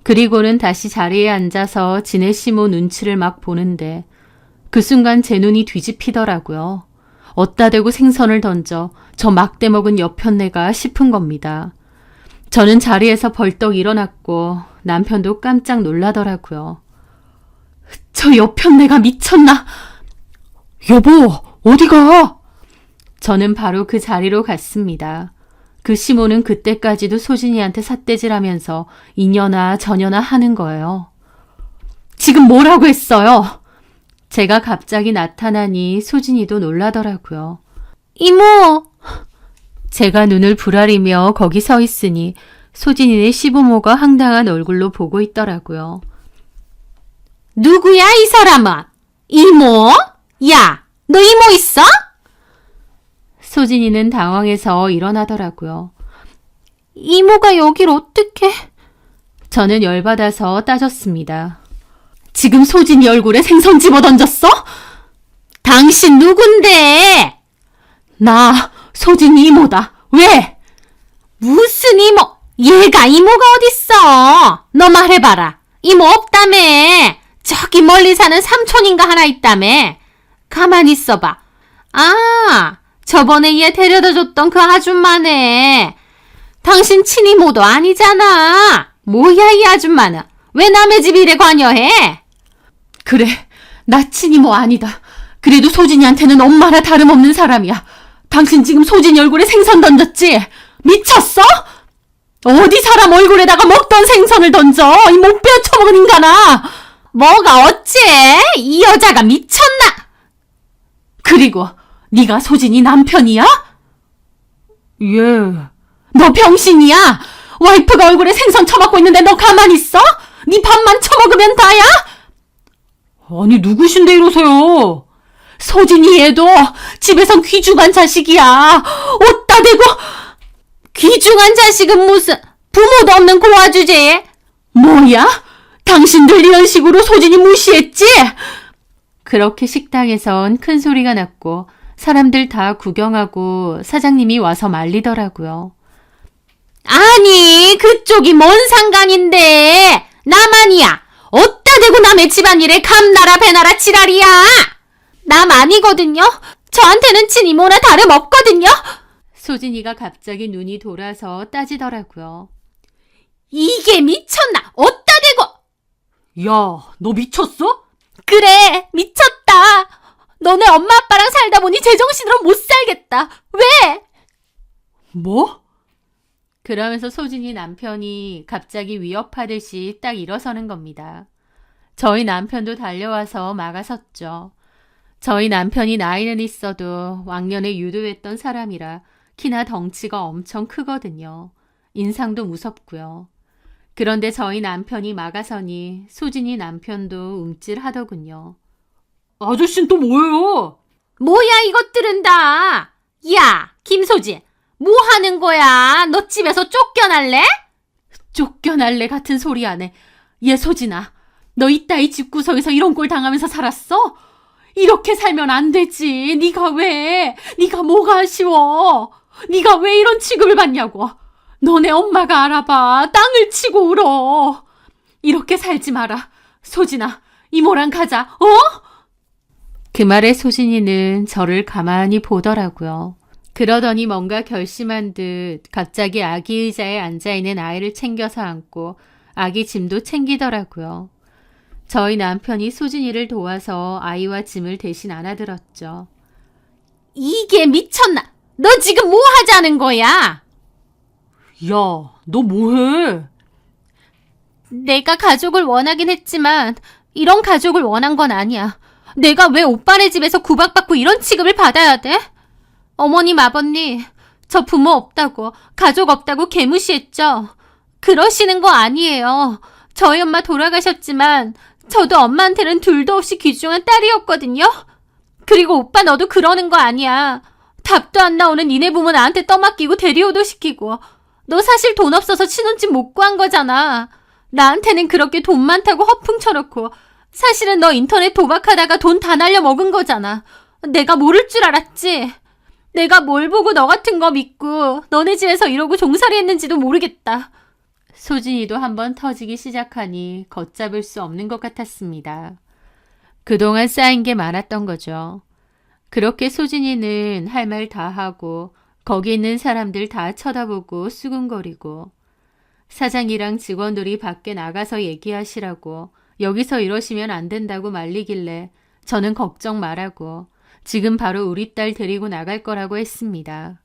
그리고는 다시 자리에 앉아서 지네 시모 눈치를 막 보는데 그 순간 제 눈이 뒤집히더라고요. 어따 대고 생선을 던져 저 막대 먹은 여편네가 싶은 겁니다. 저는 자리에서 벌떡 일어났고 남편도 깜짝 놀라더라고요. 저 여편네가 미쳤나? 여보, 어디가? 저는 바로 그 자리로 갔습니다. 그 시모는 그때까지도 소진이한테 삿대질하면서 이녀나 저녀나 하는 거예요. 지금 뭐라고 했어요? 제가 갑자기 나타나니 소진이도 놀라더라고요. 이모! 제가 눈을 부라리며 거기 서 있으니 소진이네 시부모가 황당한 얼굴로 보고 있더라고요. 누구야 이 사람은? 이모? 야, 너 이모 있어? 소진이는 당황해서 일어나더라고요. 이모가 여길 어떻게... 저는 열받아서 따졌습니다. 지금 소진이 얼굴에 생선 집어던졌어? 당신 누군데? 나 소진이 이모다. 왜? 무슨 이모? 얘가 이모가 어딨어? 너 말해봐라. 이모 없다며. 저기 멀리 사는 삼촌인가 하나 있다며. 가만히 있어봐. 아, 저번에 얘 데려다 줬던 그 아줌마네. 당신 친이모도 아니잖아. 뭐야 이 아줌마는. 왜 남의 집 일에 관여해? 그래, 나 친이모 아니다. 그래도 소진이한테는 엄마라 다름없는 사람이야. 당신 지금 소진이 얼굴에 생선 던졌지? 미쳤어? 어디 사람 얼굴에다가 먹던 생선을 던져? 이 못 베어 처먹은 인간아! 뭐가 어째? 이 여자가 미쳤나? 그리고 네가 소진이 남편이야? 예. 너 병신이야? 와이프가 얼굴에 생선 처먹고 있는데 너 가만히 있어? 네 밥만 처먹으면 다야? 아니, 누구신데 이러세요? 소진이 얘도 집에선 귀중한 자식이야. 옷다 대고 귀중한 자식은 무슨 부모도 없는 고아 주제에. 뭐야? 당신들 이런 식으로 소진이 무시했지? 그렇게 식당에선 큰 소리가 났고 사람들 다 구경하고 사장님이 와서 말리더라고요. 아니, 그쪽이 뭔 상관인데. 나만이야. 어따 대고 남의 집안일에 감나라 배나라 지랄이야. 남 아니거든요. 저한테는 친이모나 다름없거든요. 소진이가 갑자기 눈이 돌아서 따지더라고요. 이게 미쳤나? 어따 대고. 야, 너 미쳤어? 그래, 미쳤다. 너네 엄마 아빠랑 살다 보니 제정신으로 못 살겠다. 왜? 뭐? 그러면서 소진이 남편이 갑자기 위협하듯이 딱 일어서는 겁니다. 저희 남편도 달려와서 막아섰죠. 저희 남편이 나이는 있어도 왕년에 유도했던 사람이라 키나 덩치가 엄청 크거든요. 인상도 무섭고요. 그런데 저희 남편이 막아서니 소진이 남편도 움찔하더군요. 아저씨는 또 뭐예요? 뭐야 이것들은 다. 야, 김소진. 뭐 하는 거야? 너 집에서 쫓겨날래? 쫓겨날래 같은 소리 안 해. 얘 소진아, 너 이따위 집구석에서 이런 꼴 당하면서 살았어? 이렇게 살면 안 되지. 네가 왜? 네가 뭐가 아쉬워? 네가 왜 이런 취급을 받냐고. 너네 엄마가 알아봐. 땅을 치고 울어. 이렇게 살지 마라. 소진아, 이모랑 가자. 어? 그 말에 소진이는 저를 가만히 보더라고요. 그러더니 뭔가 결심한 듯 갑자기 아기 의자에 앉아있는 아이를 챙겨서 안고 아기 짐도 챙기더라고요. 저희 남편이 소진이를 도와서 아이와 짐을 대신 안아들었죠. 이게 미쳤나? 너 지금 뭐 하자는 거야? 야, 너 뭐해? 내가 가족을 원하긴 했지만 이런 가족을 원한 건 아니야. 내가 왜 오빠네 집에서 구박받고 이런 취급을 받아야 돼? 어머님, 아버님, 저 부모 없다고, 가족 없다고 개무시했죠? 그러시는 거 아니에요. 저희 엄마 돌아가셨지만 저도 엄마한테는 둘도 없이 귀중한 딸이었거든요. 그리고 오빠 너도 그러는 거 아니야. 답도 안 나오는 니네 부모 나한테 떠맡기고 대리오도 시키고. 너 사실 돈 없어서 신혼집 못 구한 거잖아. 나한테는 그렇게 돈 많다고 허풍 쳐놓고 사실은 너 인터넷 도박하다가 돈 다 날려 먹은 거잖아. 내가 모를 줄 알았지. 내가 뭘 보고 너 같은 거 믿고 너네 집에서 이러고 종살이 했는지도 모르겠다. 소진이도 한번 터지기 시작하니 걷잡을 수 없는 것 같았습니다. 그동안 쌓인 게 많았던 거죠. 그렇게 소진이는 할 말 다 하고 거기 있는 사람들 다 쳐다보고 수군거리고 사장이랑 직원들이 밖에 나가서 얘기하시라고 여기서 이러시면 안 된다고 말리길래 저는 걱정 말라고 지금 바로 우리 딸 데리고 나갈 거라고 했습니다.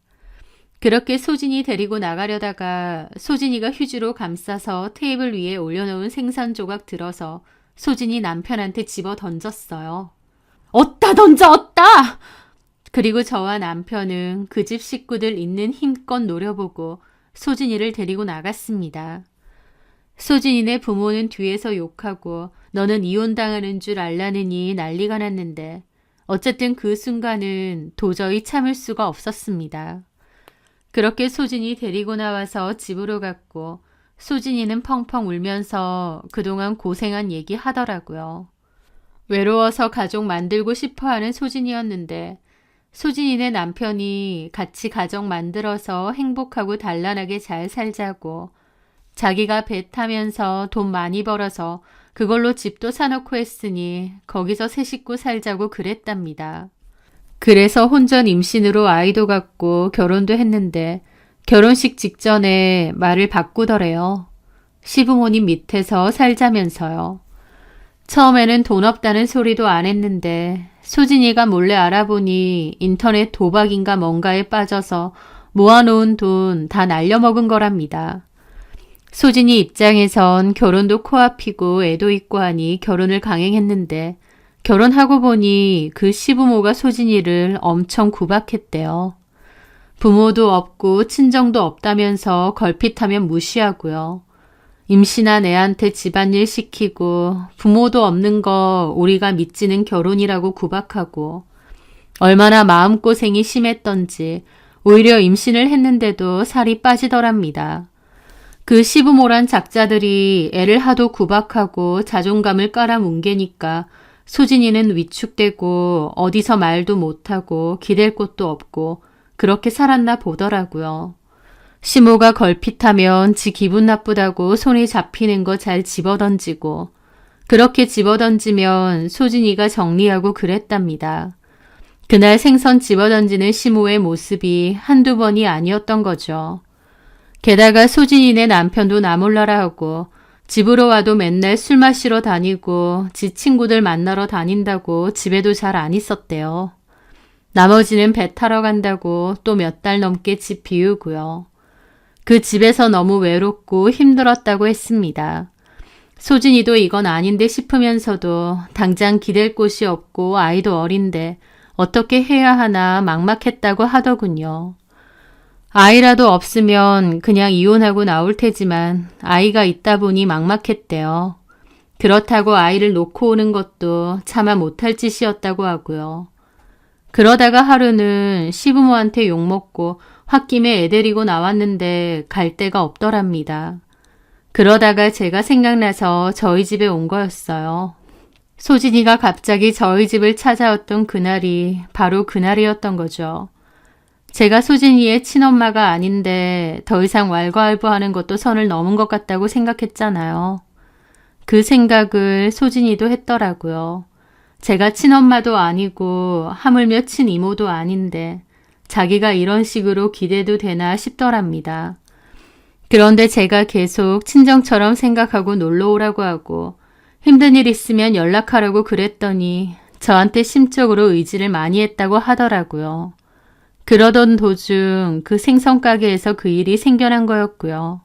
그렇게 소진이 데리고 나가려다가 소진이가 휴지로 감싸서 테이블 위에 올려놓은 생선 조각 들어서 소진이 남편한테 집어 던졌어요. 어따 던져 어따! 그리고 저와 남편은 그 집 식구들 있는 힘껏 노려보고 소진이를 데리고 나갔습니다. 소진이네 부모는 뒤에서 욕하고 너는 이혼당하는 줄 알라느니 난리가 났는데 어쨌든 그 순간은 도저히 참을 수가 없었습니다. 그렇게 소진이 데리고 나와서 집으로 갔고 소진이는 펑펑 울면서 그동안 고생한 얘기 하더라고요. 외로워서 가족 만들고 싶어하는 소진이었는데 소진이네 남편이 같이 가족 만들어서 행복하고 단란하게 잘 살자고 자기가 배 타면서 돈 많이 벌어서 그걸로 집도 사놓고 했으니 거기서 새 식구 살자고 그랬답니다. 그래서 혼전 임신으로 아이도 갖고 결혼도 했는데 결혼식 직전에 말을 바꾸더래요. 시부모님 밑에서 살자면서요. 처음에는 돈 없다는 소리도 안 했는데 소진이가 몰래 알아보니 인터넷 도박인가 뭔가에 빠져서 모아놓은 돈 다 날려먹은 거랍니다. 소진이 입장에선 결혼도 코앞이고 애도 있고 하니 결혼을 강행했는데 결혼하고 보니 그 시부모가 소진이를 엄청 구박했대요. 부모도 없고 친정도 없다면서 걸핏하면 무시하고요. 임신한 애한테 집안일 시키고 부모도 없는 거 우리가 믿지는 결혼이라고 구박하고 얼마나 마음고생이 심했던지 오히려 임신을 했는데도 살이 빠지더랍니다. 그 시부모란 작자들이 애를 하도 구박하고 자존감을 깔아뭉개니까 소진이는 위축되고 어디서 말도 못하고 기댈 곳도 없고 그렇게 살았나 보더라고요. 시모가 걸핏하면 지 기분 나쁘다고 손에 잡히는 거 잘 집어던지고 그렇게 집어던지면 소진이가 정리하고 그랬답니다. 그날 생선 집어던지는 시모의 모습이 한두 번이 아니었던 거죠. 게다가 소진이네 남편도 나몰라라 하고 집으로 와도 맨날 술 마시러 다니고 지 친구들 만나러 다닌다고 집에도 잘 안 있었대요. 나머지는 배 타러 간다고 또 몇 달 넘게 집 비우고요. 그 집에서 너무 외롭고 힘들었다고 했습니다. 소진이도 이건 아닌데 싶으면서도 당장 기댈 곳이 없고 아이도 어린데 어떻게 해야 하나 막막했다고 하더군요. 아이라도 없으면 그냥 이혼하고 나올 테지만 아이가 있다 보니 막막했대요. 그렇다고 아이를 놓고 오는 것도 차마 못할 짓이었다고 하고요. 그러다가 하루는 시부모한테 욕먹고 홧김에 애 데리고 나왔는데 갈 데가 없더랍니다. 그러다가 제가 생각나서 저희 집에 온 거였어요. 소진이가 갑자기 저희 집을 찾아왔던 그날이 바로 그날이었던 거죠. 제가 소진이의 친엄마가 아닌데 더 이상 왈가왈부하는 것도 선을 넘은 것 같다고 생각했잖아요. 그 생각을 소진이도 했더라고요. 제가 친엄마도 아니고 하물며 친이모도 아닌데 자기가 이런 식으로 기대도 되나 싶더랍니다. 그런데 제가 계속 친정처럼 생각하고 놀러 오라고 하고 힘든 일 있으면 연락하라고 그랬더니 저한테 심적으로 의지를 많이 했다고 하더라고요. 그러던 도중 그 생선가게에서 그 일이 생겨난 거였고요.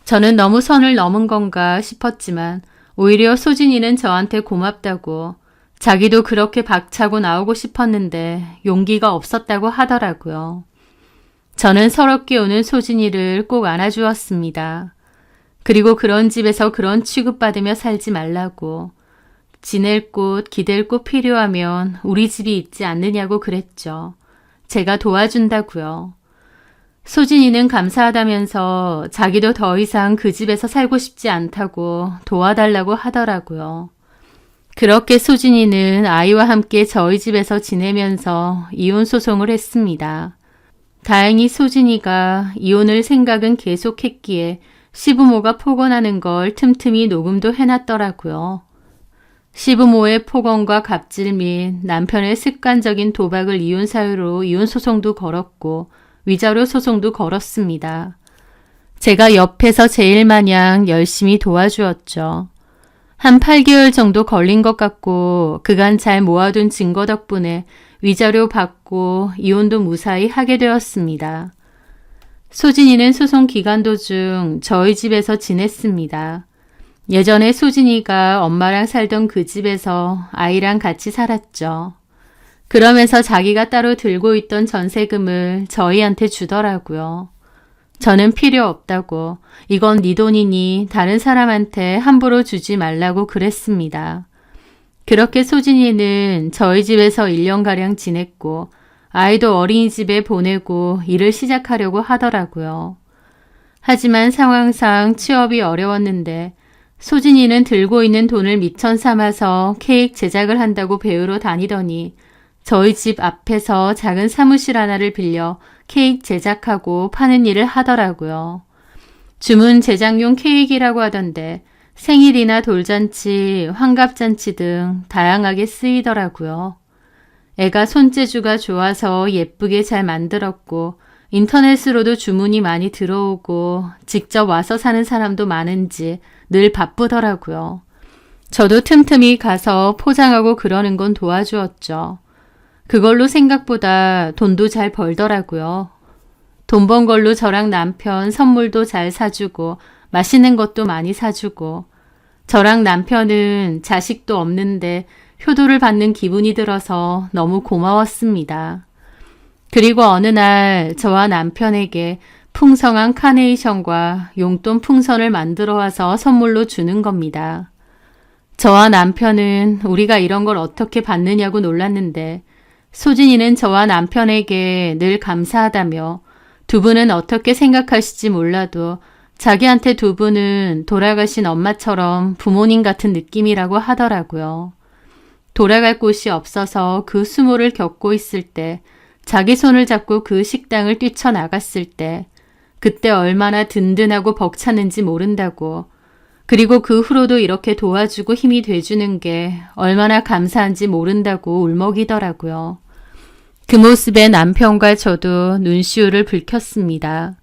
저는 너무 선을 넘은 건가 싶었지만 오히려 소진이는 저한테 고맙다고 자기도 그렇게 박차고 나오고 싶었는데 용기가 없었다고 하더라고요. 저는 서럽게 우는 소진이를 꼭 안아주었습니다. 그리고 그런 집에서 그런 취급받으며 살지 말라고 지낼 곳, 기댈 곳 필요하면 우리 집이 있지 않느냐고 그랬죠. 제가 도와준다고요. 소진이는 감사하다면서 자기도 더 이상 그 집에서 살고 싶지 않다고 도와달라고 하더라고요. 그렇게 소진이는 아이와 함께 저희 집에서 지내면서 이혼 소송을 했습니다. 다행히 소진이가 이혼을 생각은 계속했기에 시부모가 폭언하는 걸 틈틈이 녹음도 해놨더라고요. 시부모의 폭언과 갑질 및 남편의 습관적인 도박을 이혼 사유로 이혼 소송도 걸었고 위자료 소송도 걸었습니다. 제가 옆에서 제일 마냥 열심히 도와주었죠. 한 8개월 정도 걸린 것 같고 그간 잘 모아둔 증거 덕분에 위자료 받고 이혼도 무사히 하게 되었습니다. 소진이는 소송 기간 도중 저희 집에서 지냈습니다. 예전에 소진이가 엄마랑 살던 그 집에서 아이랑 같이 살았죠. 그러면서 자기가 따로 들고 있던 전세금을 저희한테 주더라고요. 저는 필요 없다고 이건 네 돈이니 다른 사람한테 함부로 주지 말라고 그랬습니다. 그렇게 소진이는 저희 집에서 1년가량 지냈고 아이도 어린이집에 보내고 일을 시작하려고 하더라고요. 하지만 상황상 취업이 어려웠는데 소진이는 들고 있는 돈을 미천 삼아서 케이크 제작을 한다고 배우러 다니더니 저희 집 앞에서 작은 사무실 하나를 빌려 케이크 제작하고 파는 일을 하더라고요. 주문 제작용 케이크라고 하던데 생일이나 돌잔치, 환갑잔치 등 다양하게 쓰이더라고요. 애가 손재주가 좋아서 예쁘게 잘 만들었고 인터넷으로도 주문이 많이 들어오고 직접 와서 사는 사람도 많은지 늘 바쁘더라고요. 저도 틈틈이 가서 포장하고 그러는 건 도와주었죠. 그걸로 생각보다 돈도 잘 벌더라고요. 돈 번 걸로 저랑 남편 선물도 잘 사주고 맛있는 것도 많이 사주고 저랑 남편은 자식도 없는데 효도를 받는 기분이 들어서 너무 고마웠습니다. 그리고 어느 날 저와 남편에게 풍성한 카네이션과 용돈 풍선을 만들어 와서 선물로 주는 겁니다. 저와 남편은 우리가 이런 걸 어떻게 받느냐고 놀랐는데 소진이는 저와 남편에게 늘 감사하다며 두 분은 어떻게 생각하실지 몰라도 자기한테 두 분은 돌아가신 엄마처럼 부모님 같은 느낌이라고 하더라고요. 돌아갈 곳이 없어서 그 수모를 겪고 있을 때 자기 손을 잡고 그 식당을 뛰쳐나갔을 때 그때 얼마나 든든하고 벅찼는지 모른다고 그리고 그 후로도 이렇게 도와주고 힘이 돼주는 게 얼마나 감사한지 모른다고 울먹이더라고요. 그 모습에 남편과 저도 눈시울을 붉혔습니다.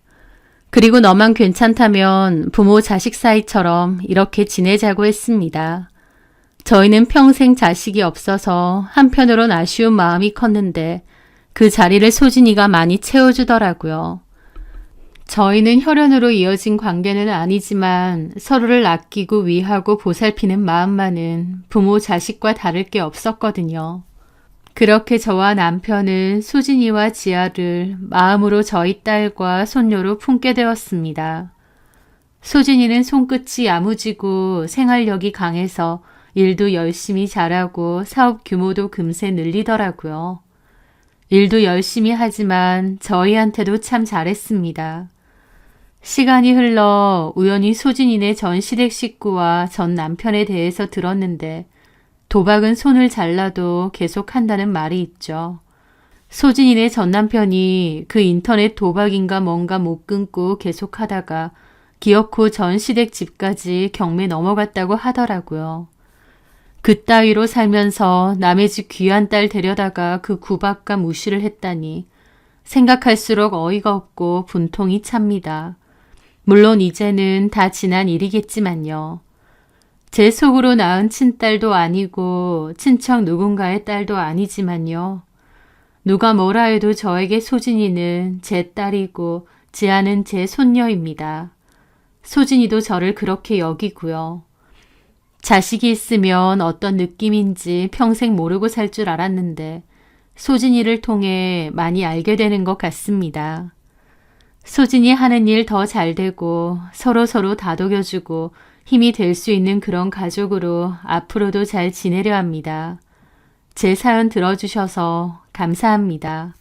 그리고 너만 괜찮다면 부모 자식 사이처럼 이렇게 지내자고 했습니다. 저희는 평생 자식이 없어서 한편으론 아쉬운 마음이 컸는데 그 자리를 소진이가 많이 채워주더라고요. 저희는 혈연으로 이어진 관계는 아니지만 서로를 아끼고 위하고 보살피는 마음만은 부모 자식과 다를 게 없었거든요. 그렇게 저와 남편은 소진이와 지아를 마음으로 저희 딸과 손녀로 품게 되었습니다. 소진이는 손끝이 야무지고 생활력이 강해서 일도 열심히 잘하고 사업 규모도 금세 늘리더라고요. 일도 열심히 하지만 저희한테도 참 잘했습니다. 시간이 흘러 우연히 소진이네 전 시댁 식구와 전 남편에 대해서 들었는데 도박은 손을 잘라도 계속 한다는 말이 있죠. 소진이네 전 남편이 그 인터넷 도박인가 뭔가 못 끊고 계속 하다가 기어코 전 시댁 집까지 경매 넘어갔다고 하더라고요. 그따위로 살면서 남의 집 귀한 딸 데려다가 그 구박과 무시를 했다니 생각할수록 어이가 없고 분통이 찹니다. 물론 이제는 다 지난 일이겠지만요. 제 속으로 낳은 친딸도 아니고 친척 누군가의 딸도 아니지만요. 누가 뭐라 해도 저에게 소진이는 제 딸이고 지아는 제 손녀입니다. 소진이도 저를 그렇게 여기고요. 자식이 있으면 어떤 느낌인지 평생 모르고 살 줄 알았는데 소진이를 통해 많이 알게 되는 것 같습니다. 소진이 하는 일 더 잘 되고 서로 다독여주고 힘이 될 수 있는 그런 가족으로 앞으로도 잘 지내려 합니다. 제 사연 들어주셔서 감사합니다.